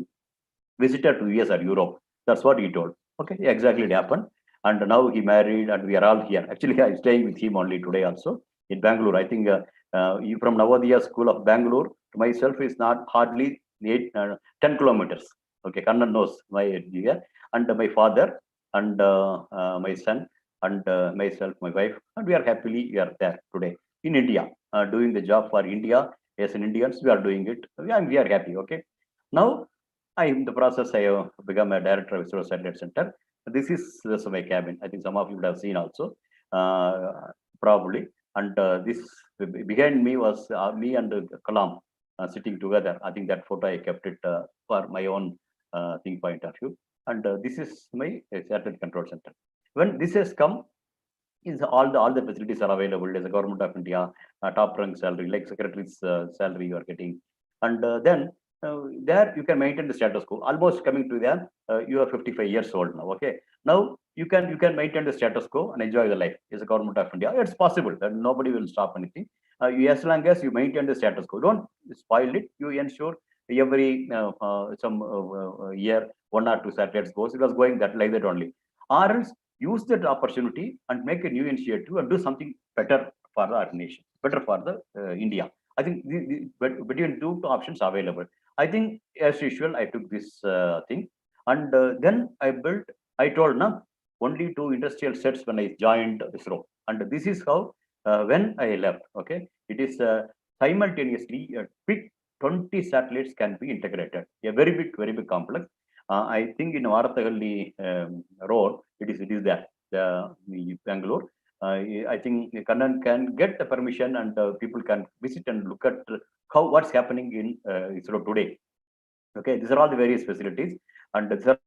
visitor to US or Europe. That's what he told. Okay, exactly it happened. And now he married, and we are all here. Actually, I'm staying with him only today also in Bangalore. I think you from Navodaya School of Bangalore to myself is not hardly 10 kilometers. Okay, Kannan knows my area, and my father and my son and myself, my wife, and we are happily we are there today in India, doing the job for India. As an Indians, we are doing it. We are happy. Okay, now in the process, I have become a director of ISRO Satellite Center. This is my cabin. I think some of you would have seen also, probably. And this behind me was me and Kalam sitting together. I think that photo I kept it for my own thing point of view. And this is my satellite control center. When this has come, is all the facilities are available as a government of India, top rank salary, like secretary's salary you are getting, and then there you can maintain the status quo. Almost coming to them, you are 55 years old now. Okay, now you can maintain the status quo and enjoy the life as a government of India. It's possible that nobody will stop anything. As long as you maintain the status quo, don't spoil it. You ensure every some year 1 or 2 satellites goes. It was going that like that only. Or else use that opportunity and make a new initiative and do something better for our nation, better for the India. I think between two options available. I think as usual, I took this thing, and then I told now only 2 industrial sets when I joined ISRO, and this is how when I left. Okay, it is simultaneously a big 20 satellites can be integrated. A very big complex. I think in Varathahalli road, it is there, the Bangalore. I think Kannan can get the permission and people can visit and look at what's happening in ISRO today. Okay, these are all the various facilities, and these are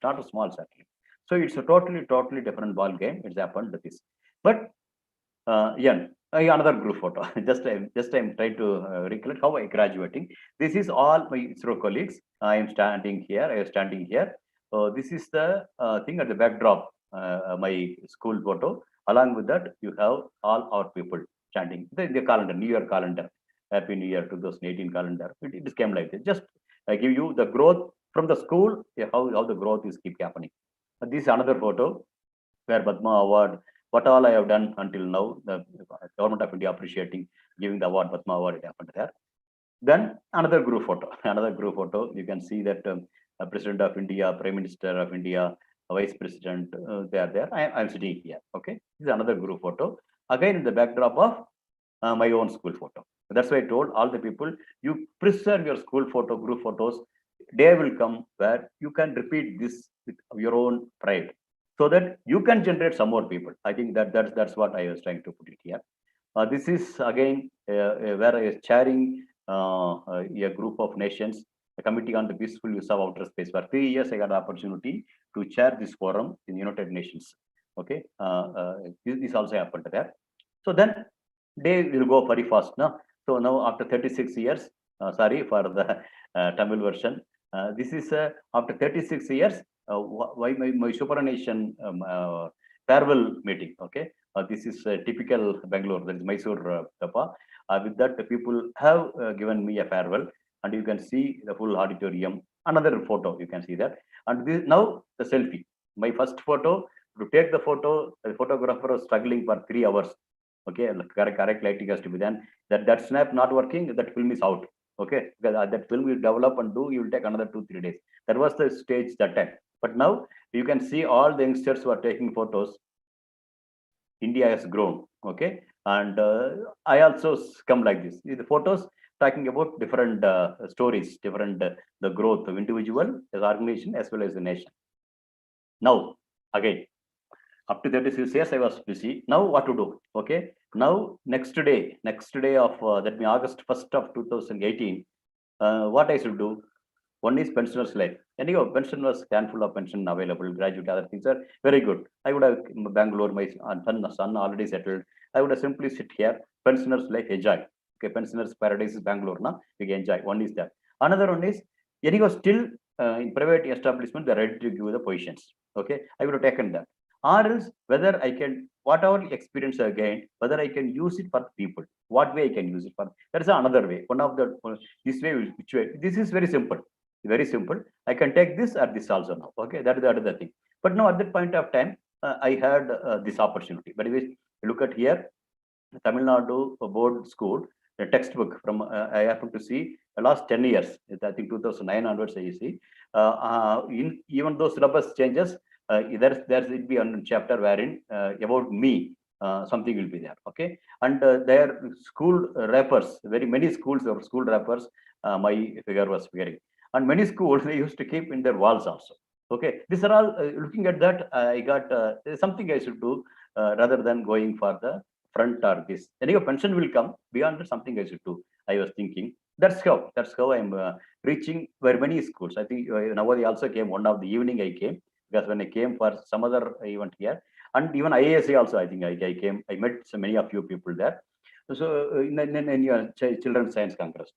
not a small satellite. So it's a totally different ball game. It's happened with this, but yeah, another group photo. just I'm trying to recollect how I graduating. This is all my ISRO colleagues. I am standing here. I am standing here. So this is the thing at the backdrop. My school photo. Along with that, you have all our people standing. The calendar, New Year calendar, Happy New Year 2018 calendar. It came like this. Just I give you the growth from the school. Yeah, how the growth is keep happening. This is another photo where Padma Award, what all I have done until now, the government of India appreciating, giving the award, Padma Award, it happened there. Then another group photo, you can see that President of India, Prime Minister of India, Vice President, they are there. I'm sitting here, okay? This is another group photo. Again, in the backdrop of my own school photo. That's why I told all the people, you preserve your school photo, group photos. Day will come where you can repeat this with your own pride, so that you can generate some more people. I think that's what I was trying to put it here. This is again where I was chairing a group of nations, the Committee on the Peaceful Use of Outer Space. For 3 years, I got the opportunity to chair this forum in United Nations. Okay, this also happened there. So then day will go very fast now. So now after 36 years, sorry for the Tamil version. This is after 36 years. Why my supernation farewell meeting? Okay, this is typical Bangalore. That is Mysore Tapa. With that, the people have given me a farewell, and you can see the full auditorium. Another photo, you can see that. And this, now the selfie. My first photo. To take the photo, the photographer was struggling for 3 hours. Okay, correct lighting has to be done. That snap not working, that film is out. Okay, because that film will develop and do, you will take another 2-3 days. That was the stage that time. But now you can see all the youngsters who are taking photos. India has grown. Okay, and I also come like this. The photos talking about different stories, different the growth of individual, as organization, as well as the nation. Now again, up to 36 years I was busy. Now what to do? Okay, now next day of that means August 1st of 2018, what I should do? One is pensioners life. Anyhow, pension was handful of pension available, graduate, other things are very good. I would have Bangalore, my son already settled. I would have simply sit here, pensioners life, enjoy. Okay, pensioners paradise is Bangalore now, we can enjoy. One is that. Another one is anyhow still in private establishment they're ready to give the positions. Okay, I would have taken that. Or else whether I can, whatever experience I gained, whether I can use it for people, what way I can use it for. That is another way. One of the this way, which way? This is very simple. Very simple. I can take this or this also now. Okay, that is the other thing. But now at that point of time, I had this opportunity. But Look at here, Tamil Nadu board school, the textbook from I happen to see the last 10 years, I think 2009 onwards I see. In even though syllabus changes, there's it be one chapter wherein about me, something will be there. Okay, and their school wrappers, very many schools or school wrappers, my figure was figuring, and many schools they used to keep in their walls also. Okay, these are all looking at that. I got something I should do rather than going for the front or this. Anyway, pension will come beyond that, something I should do. I was thinking that's how I'm reaching very many schools. I think Navodi also came one of the evening. I came because when I came for some other event here, and even IASA also. I think I came. I met so many of you people there. So in your children's science congress.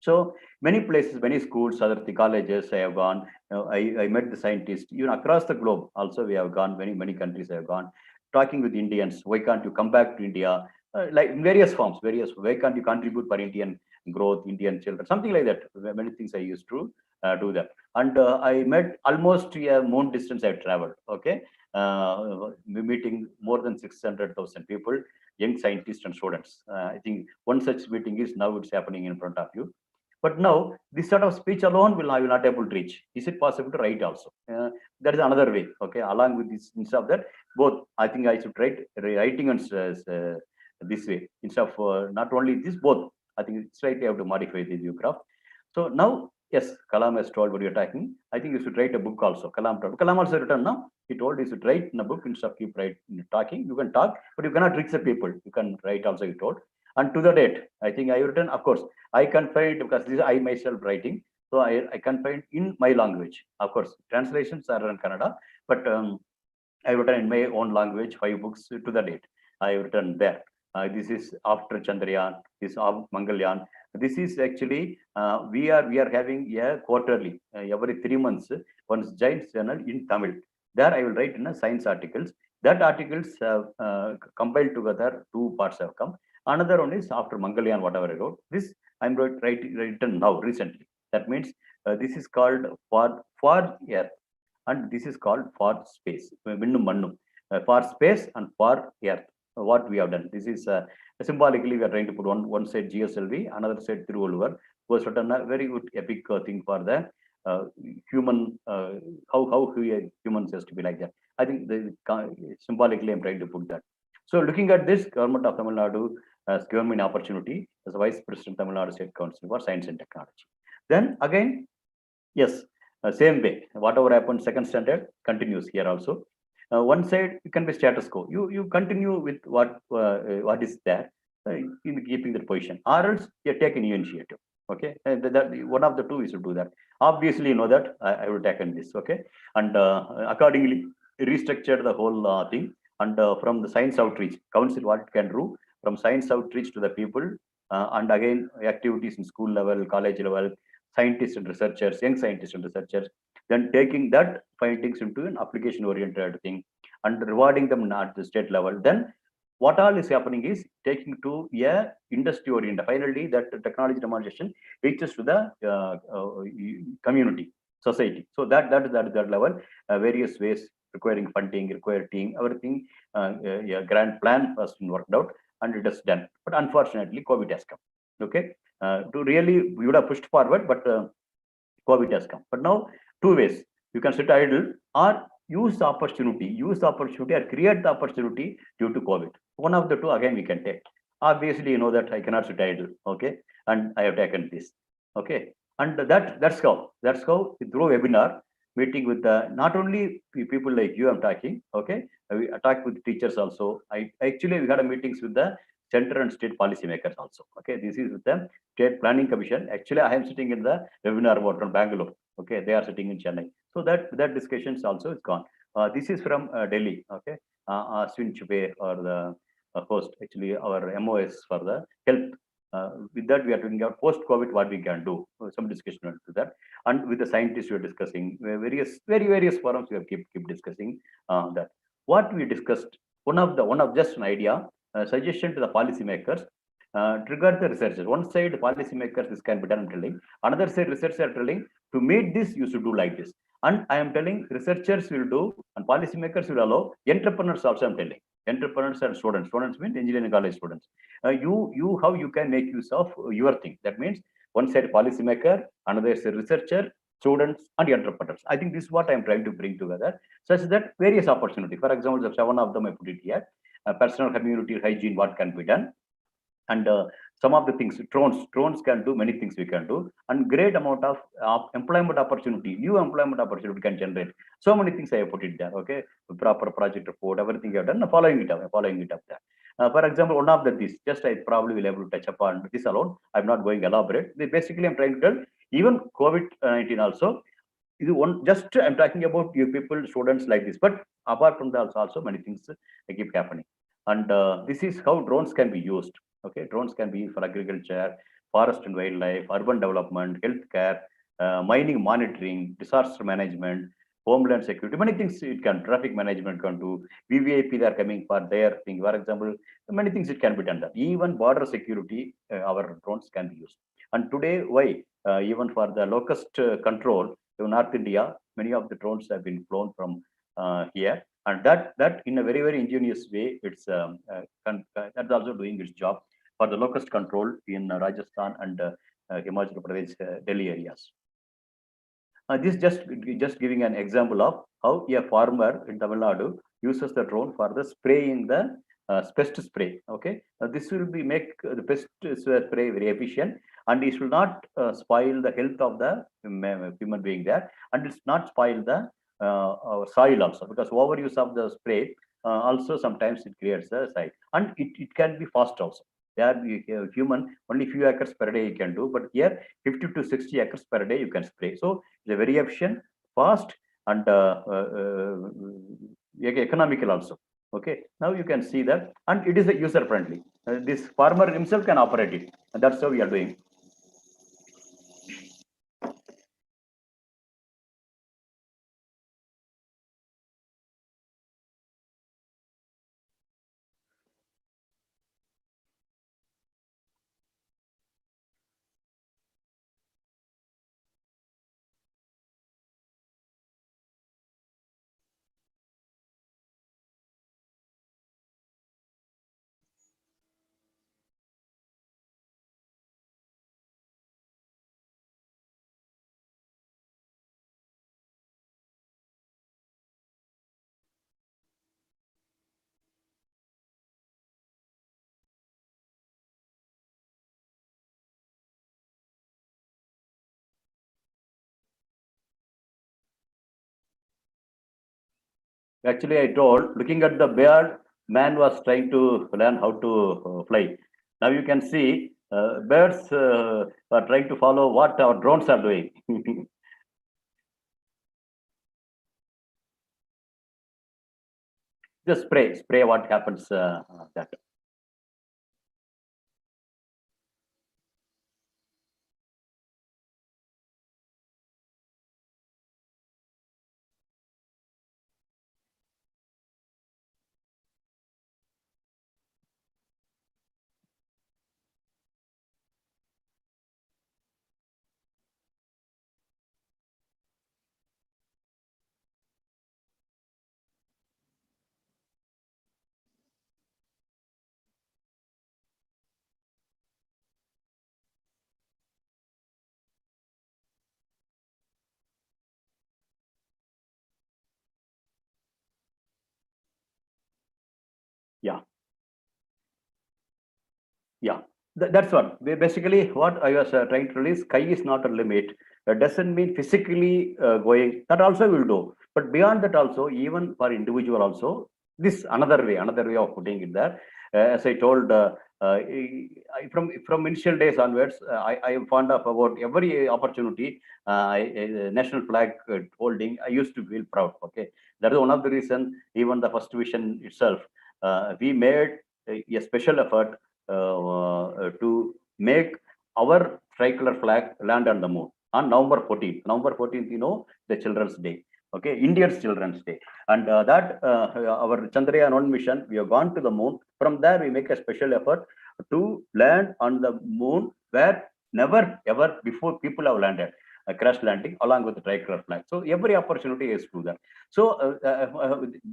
So many places, many schools, other colleges I have gone. I met the scientists even across the globe. Also, we have gone many countries. I have gone talking with Indians. Why can't you come back to India? Like in various forms, various. Why can't you contribute for Indian growth, Indian children, something like that. Many things I used to do that. And I met almost a moon distance. I've traveled. Okay, meeting more than 600,000 people, young scientists and students. I think one such meeting is now it's happening in front of you. But now, this sort of speech alone will I will not able to reach. Is it possible to write also? That is another way. Okay, along with this, instead of that, both I think I should write writing and this way instead of not only this both. I think slightly have to modify the geograph. So now, yes, Kalam has told what you're talking. I think you should write a book also. Kalam also written now. He told you should write in a book instead of keep talking. You can talk, but you cannot reach the people. You can write also. He told. And to the date, I think I written. Of course, I confined because this is I myself writing. So I confined in my language. Of course, translations are in Kannada, but I written in my own language 5 books to the date. I written there. This is after Chandrayaan. This is of Mangalyaan. This is actually we are having a quarterly every 3 months one giant journal in Tamil. There I will write in a science articles. That articles have compiled together 2 parts have come. Another one is after Mangalyaan, whatever I wrote. This I'm written now recently. That means this is called for Earth, and this is called for space. For space and for Earth. What we have done. This is symbolically we are trying to put one side GSLV, another side Thiruvallur was written a very good epic thing for the human how humans has to be like that. I think symbolically I'm trying to put that. So looking at this, government of Tamil Nadu has given me an opportunity as Vice President Tamil Nadu State Council for Science and Technology. Then again, yes, same way. Whatever happened, second standard continues here also. One side it can be status quo. You continue with what is there in keeping the position, or else you take an initiative. Okay, and that one of the two is to do that. Obviously, you know that I will take on this. Okay, and accordingly restructured the whole thing. And from the science outreach council, what it can do from science outreach to the people, and again activities in school level, college level, scientists and researchers, young scientists and researchers, then taking that findings into an application oriented thing and rewarding them at the state level. Then what all is happening is taking to a industry oriented. Finally, that technology demonstration reaches to the community, society. So that level, various ways requiring funding, require team, everything, grand plan has been worked out and it is done. But unfortunately, COVID has come. Okay, to really we would have pushed forward, but COVID has come. But now 2 ways: you can sit idle or use the opportunity or create the opportunity due to COVID. One of the two again we can take. Obviously, you know that I cannot sit idle. Okay, and I have taken this. Okay, and that's how through webinar meeting with not only people like you I'm talking. Okay, we talk with teachers also. I actually we had a meetings with the center and state policymakers also. Okay, this is with the State Planning Commission. Actually, I am sitting in the webinar board from Bangalore. Okay, they are sitting in Chennai. So that discussions also is gone. This is from Delhi. Okay, Ashwin Chube or the host, actually our MOS for the health. With that, we are talking about post-COVID what we can do. Some discussion to that, and with the scientists we are discussing various forums we have keep discussing that. What we discussed, one of just an idea, suggestion to the policymakers. Trigger the researchers. One side, policymakers, this can be done, I'm telling. Another side, researchers are telling, to meet this, you should do like this. And I am telling, researchers will do, and policymakers will allow, entrepreneurs also I'm telling. entrepreneurs and students. Students mean engineering college students. How you can make use of your thing. That means one side policymaker, another is a researcher, students, and entrepreneurs. I think this is what I'm trying to bring together, such that various opportunity. For example, the 7 of them I put it here. Personal community hygiene, what can be done, and some of the things drones can do many things we can do, and great amount of employment opportunity, new employment opportunity can generate. So many things I have put it there. Okay, proper project report, everything I have done, following it up there. For example, one of the this, just I probably will able to touch upon this alone. I'm not going to elaborate. Basically, I'm trying to tell even COVID-19 also. Just I'm talking about you people, students like this, but apart from that, also many things keep happening. And this is how drones can be used. Okay, drones can be for agriculture, forest and wildlife, urban development, healthcare, mining monitoring, disaster management, homeland security, many things it can, traffic management can do. VVIP, they are coming for their thing. For example, many things it can be done. Even border security, our drones can be used. And today, why? Even for the locust control to North India, many of the drones have been flown from here, and that in a very ingenious way, it's that's also doing its job for the locust control in Rajasthan and Himachal Pradesh, Delhi areas. This just giving an example of how a farmer in Tamil Nadu uses the drone for the spraying the pest spray. Okay, this will be make the pest spray very efficient, and it will not spoil the health of the human being there, and it's not spoil the soil also, because overuse of the spray also sometimes it creates a soil, and it can be fast also. There human only few acres per day you can do, but here 50 to 60 acres per day you can spray. So it's a very efficient, fast, and economical also. Okay, now you can see that, and it is a user friendly. This farmer himself can operate it, and that's how we are doing. Actually, I told, looking at the bird, man was trying to learn how to fly. Now you can see birds are trying to follow what our drones are doing. Just spray what happens that. Yeah. Yeah, that's what. Basically, what I was trying to release, sky is not a limit. Doesn't mean physically going. That also will do. But beyond that also, even for individual also, this another way of putting it there. As I told, from initial days onwards, I am fond of about every opportunity. National flag holding, I used to feel proud. Okay, that is one of the reason. Even the first vision itself, we made a special effort to make our tricolor flag land on the moon on November 14th. November 14th, the Children's Day. Okay, India's Children's Day. And our Chandrayaan-1 mission, we have gone to the moon. From there, we make a special effort to land on the moon where never ever before people have landed. crash landing along with the tricolor flag. So every opportunity is to do that. So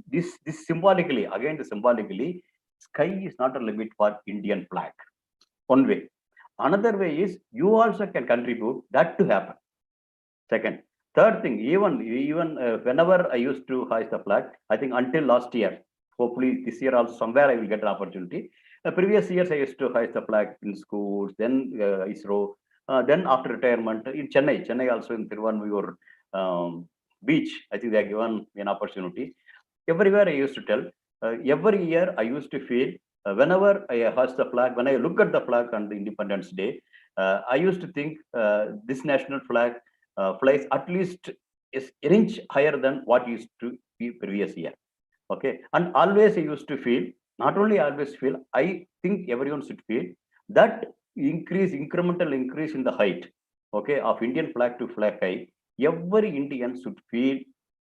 this symbolically, again, the symbolically, sky is not a limit for Indian flag. One way. Another way is you also can contribute that to happen. Second. Third thing, even whenever I used to hoist the flag, I think until last year, hopefully this year also somewhere I will get an opportunity. The previous years I used to hoist the flag in schools, then ISRO, then after retirement in Chennai also in Thiruvanmiyur beach, I think they are given an opportunity. Everywhere I used to tell, every year I used to feel, whenever I hoist the flag, when I look at the flag on the Independence Day, I used to think this national flag flies at least is an inch higher than what used to be previous year. Okay, and always I used to feel, not only always feel, I think everyone should feel that incremental increase in the height, okay, of Indian flag to flag high, every Indian should feel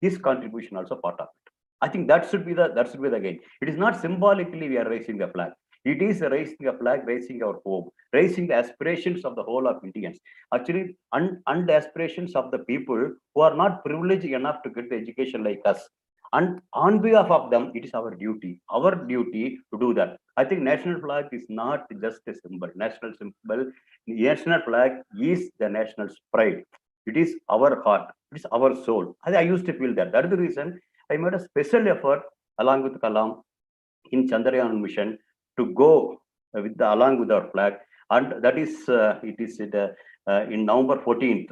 his contribution also part of it. I think that should be the gain. It is not symbolically we are raising the flag. It is raising a flag, raising our hope, raising the aspirations of the whole of Indians. Actually, and the aspirations of the people who are not privileged enough to get the education like us. And on behalf of them, it is our duty to do that. I think national flag is not just a symbol. National flag is the national pride. It is our heart. It is our soul. I used to feel that. That is the reason I made a special effort along with Kalam in Chandrayaan mission to go along with our flag, and that is it is in November 14th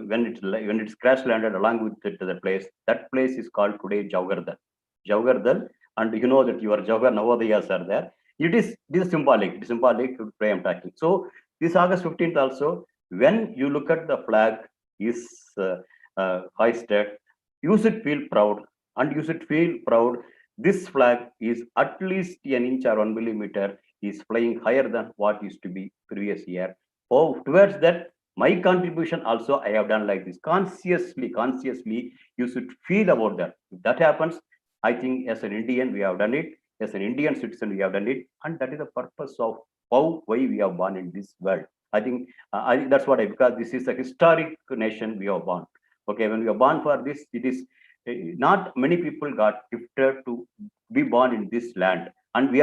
when it's crash landed along with it to the place. That place is called today Jawgardal, and you know that your Jawgar Navodayas are there. It is symbolic. It is symbolic to pray I'm talking. So this August 15th also, when you look at the flag is hoisted, you should feel proud, and you should feel proud. This flag is at least an inch or 1 millimeter is flying higher than what used to be previous year. Oh, towards that, my contribution also I have done like this. Consciously, you should feel about that. If that happens, I think as an Indian, we have done it. As an Indian citizen, we have done it. And that is the purpose of why we are born in this world. I think that's what because this is a historic nation we are born. Okay, when we are born for this, it is not many people got gifted to be born in this land, and we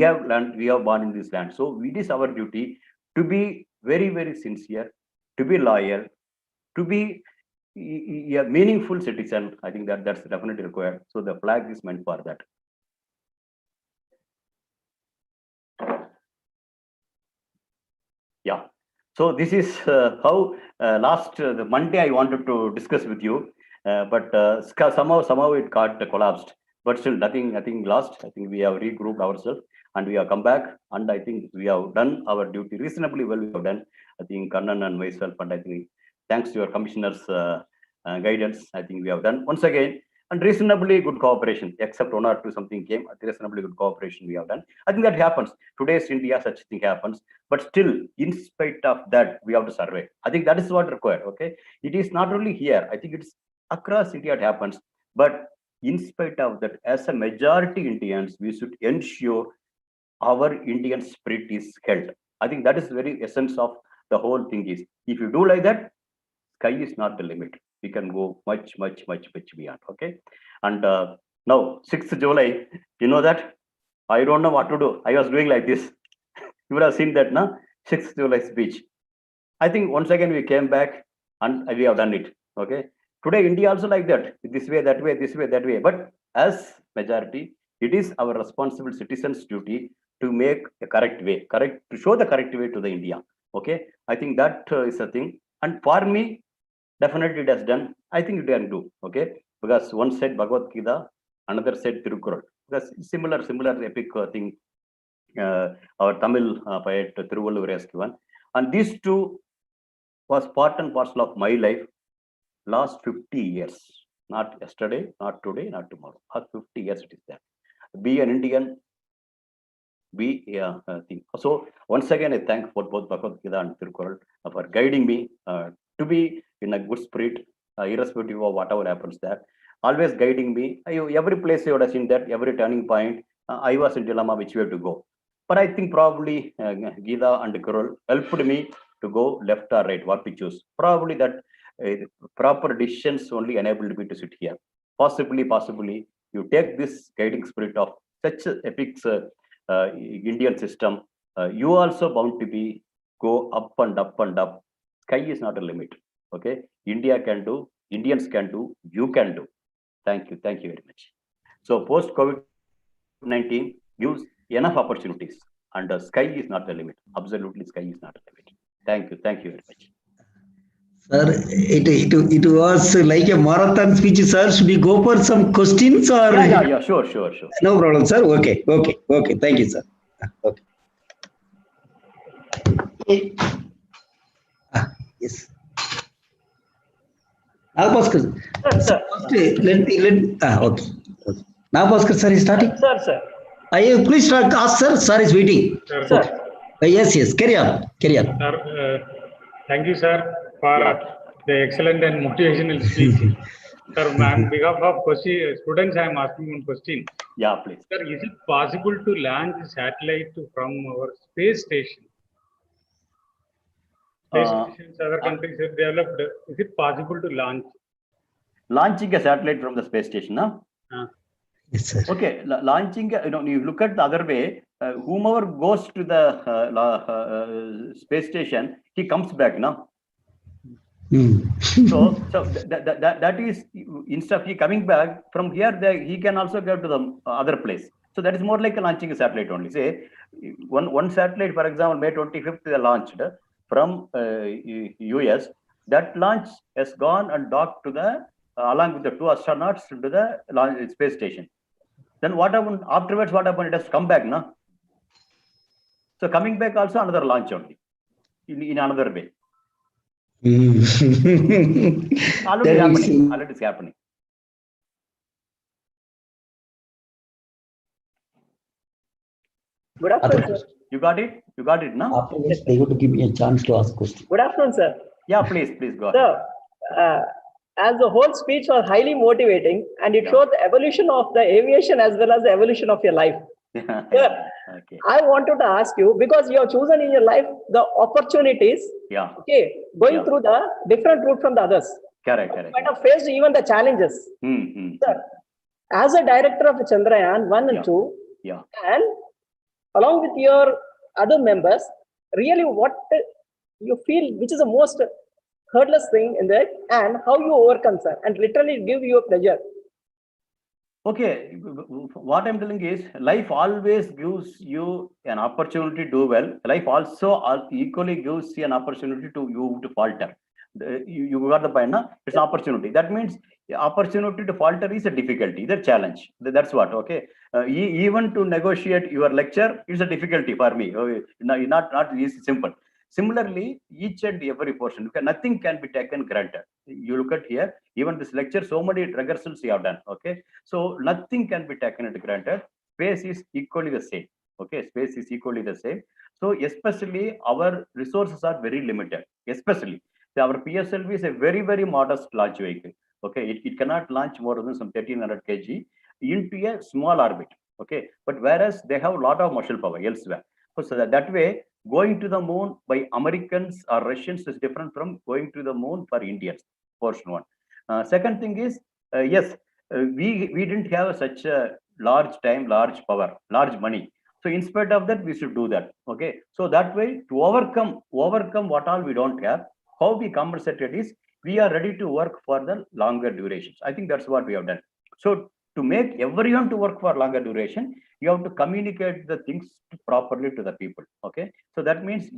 are born in this land. So it is our duty to be very, very sincere, to be loyal, to be a meaningful citizen. I think that's definitely required. So the flag is meant for that. Yeah. So this is how last the Monday I wanted to discuss with you. But somehow it got collapsed. But still, nothing lost. I think we have regrouped ourselves and we have come back. And I think we have done our duty reasonably well. We have done. I think Kannan and myself, and I think thanks to your commissioner's guidance, I think we have done once again and reasonably good cooperation. Except one or two something came. Reasonably good cooperation we have done. I think that happens. Today's India, such thing happens. But still, in spite of that, we have to survey. I think that is what required. Okay, it is not only here. I think it's across India it happens, but in spite of that, as a majority Indians, we should ensure our Indian spirit is held. I think that is very essence of the whole thing is, if you do like that, sky is not the limit. We can go much beyond. Okay, and now 6th July, you know that I don't know what to do. I was doing like this. You would have seen that, na? 6th July speech. I think once again we came back and we have done it. Okay. Today, India also like that, this way, that way, this way, that way. But as majority, it is our responsible citizens' duty to make a correct way, to show the correct way to the India. Okay, I think that is a thing. And for me, definitely it has done. I think it can do. Okay, because one said Bhagavad Gita, another said Tirukkural. Because similar epic thing. Our Tamil poet Thiruvalluvar has given, and these two was part and parcel of my life. Last 50 years, not yesterday, not today, not tomorrow. Last 50 years it is there. Be an Indian, be a thing. So once again, I thank for both Bhagavad Gita and Tirukkural for guiding me to be in a good spirit, irrespective of whatever happens there. Always guiding me. Every place I would have seen that, every turning point, I was in dilemma which way to go. But I think probably Gita and Tirukkural helped me to go left or right, what to choose. Probably that proper decisions only enabled me to sit here. Possibly, you take this guiding spirit of such epic Indian system. You also bound to be go up and up and up. Sky is not a limit. Okay, India can do, Indians can do, you can do. Thank you very much. So post COVID-19 gives enough opportunities, and the sky is not the limit. Absolutely, sky is not the limit. Thank you very much. Sir, it was like a marathon speech, sir. Should we go for some questions or? Yeah, sure. No problem, sir. Okay. Thank you, sir. Okay. Yes. Now, Bhaskar. Sir. Okay. Now, Bhaskar, sir is starting. Sir. Please ask, sir. Sir is waiting. Sir. Yes. Carry on. Sir, thank you, sir, for the excellent and motivational speech. Sir, on behalf of students, I am asking one question. Yeah, please. Sir, is it possible to launch satellite from our space station? Space stations other countries have developed. Is it possible to launching a satellite from the space station? Huh? Yes, sir. Okay, launching. You look at the other way. Whomever goes to the space station, he comes back now. So that is, instead of he coming back from here, he can also go to the other place. So that is more like launching a satellite only. Say one satellite, for example, May 25th they launched from US. That launch has gone and docked to the along with the 2 astronauts to the space station. Then what happened afterwards? What happened? It has come back now. So coming back also another launch only in another way. Already is happening. Good afternoon, sir. You got it now? After this, they got to give me a chance to ask questions. Good afternoon, sir. Yeah, please go ahead. Sir, as the whole speech was highly motivating, and it showed the evolution of the aviation as well as the evolution of your life. Sir, Okay. I wanted to ask you, because you have chosen in your life the opportunities, going through the different route from the others. Correct. Kind of faced even the challenges. Sir, as a director of Chandrayaan 1 and 2, and along with your other members, really what you feel, which is the most hurdless thing in that, and how you overcome, sir, and literally give you a pleasure. Okay, what I'm telling is life always gives you an opportunity to do well. Life also equally gives you an opportunity to falter. You got the point, no? It's an opportunity. That means the opportunity to falter is a difficulty, the challenge. That's what, okay? Even to negotiate your lecture is a difficulty for me. Not easy, simple. Similarly, each and every portion, nothing can be taken granted. You look at here, even this lecture, so many rehearsals you have done, okay? So nothing can be taken into granted. Space is equally the same, okay? Space is equally the same. So especially our resources are very limited, especially. So our PSLV is a very, very modest launch vehicle, okay? It cannot launch more than some 1300 kg into a small orbit, okay? But whereas they have a lot of muscle power elsewhere. So that way, going to the moon by Americans or Russians is different from going to the moon for Indians, portion one. Second thing is, yes, we didn't have such a large time, large power, large money. So in spite of that, we should do that, okay? So that way, to overcome what all we don't have, how we compensated is, we are ready to work for the longer durations. I think that's what we have done. So to make everyone to work for longer duration, you have to communicate the things properly to the people, okay? So that means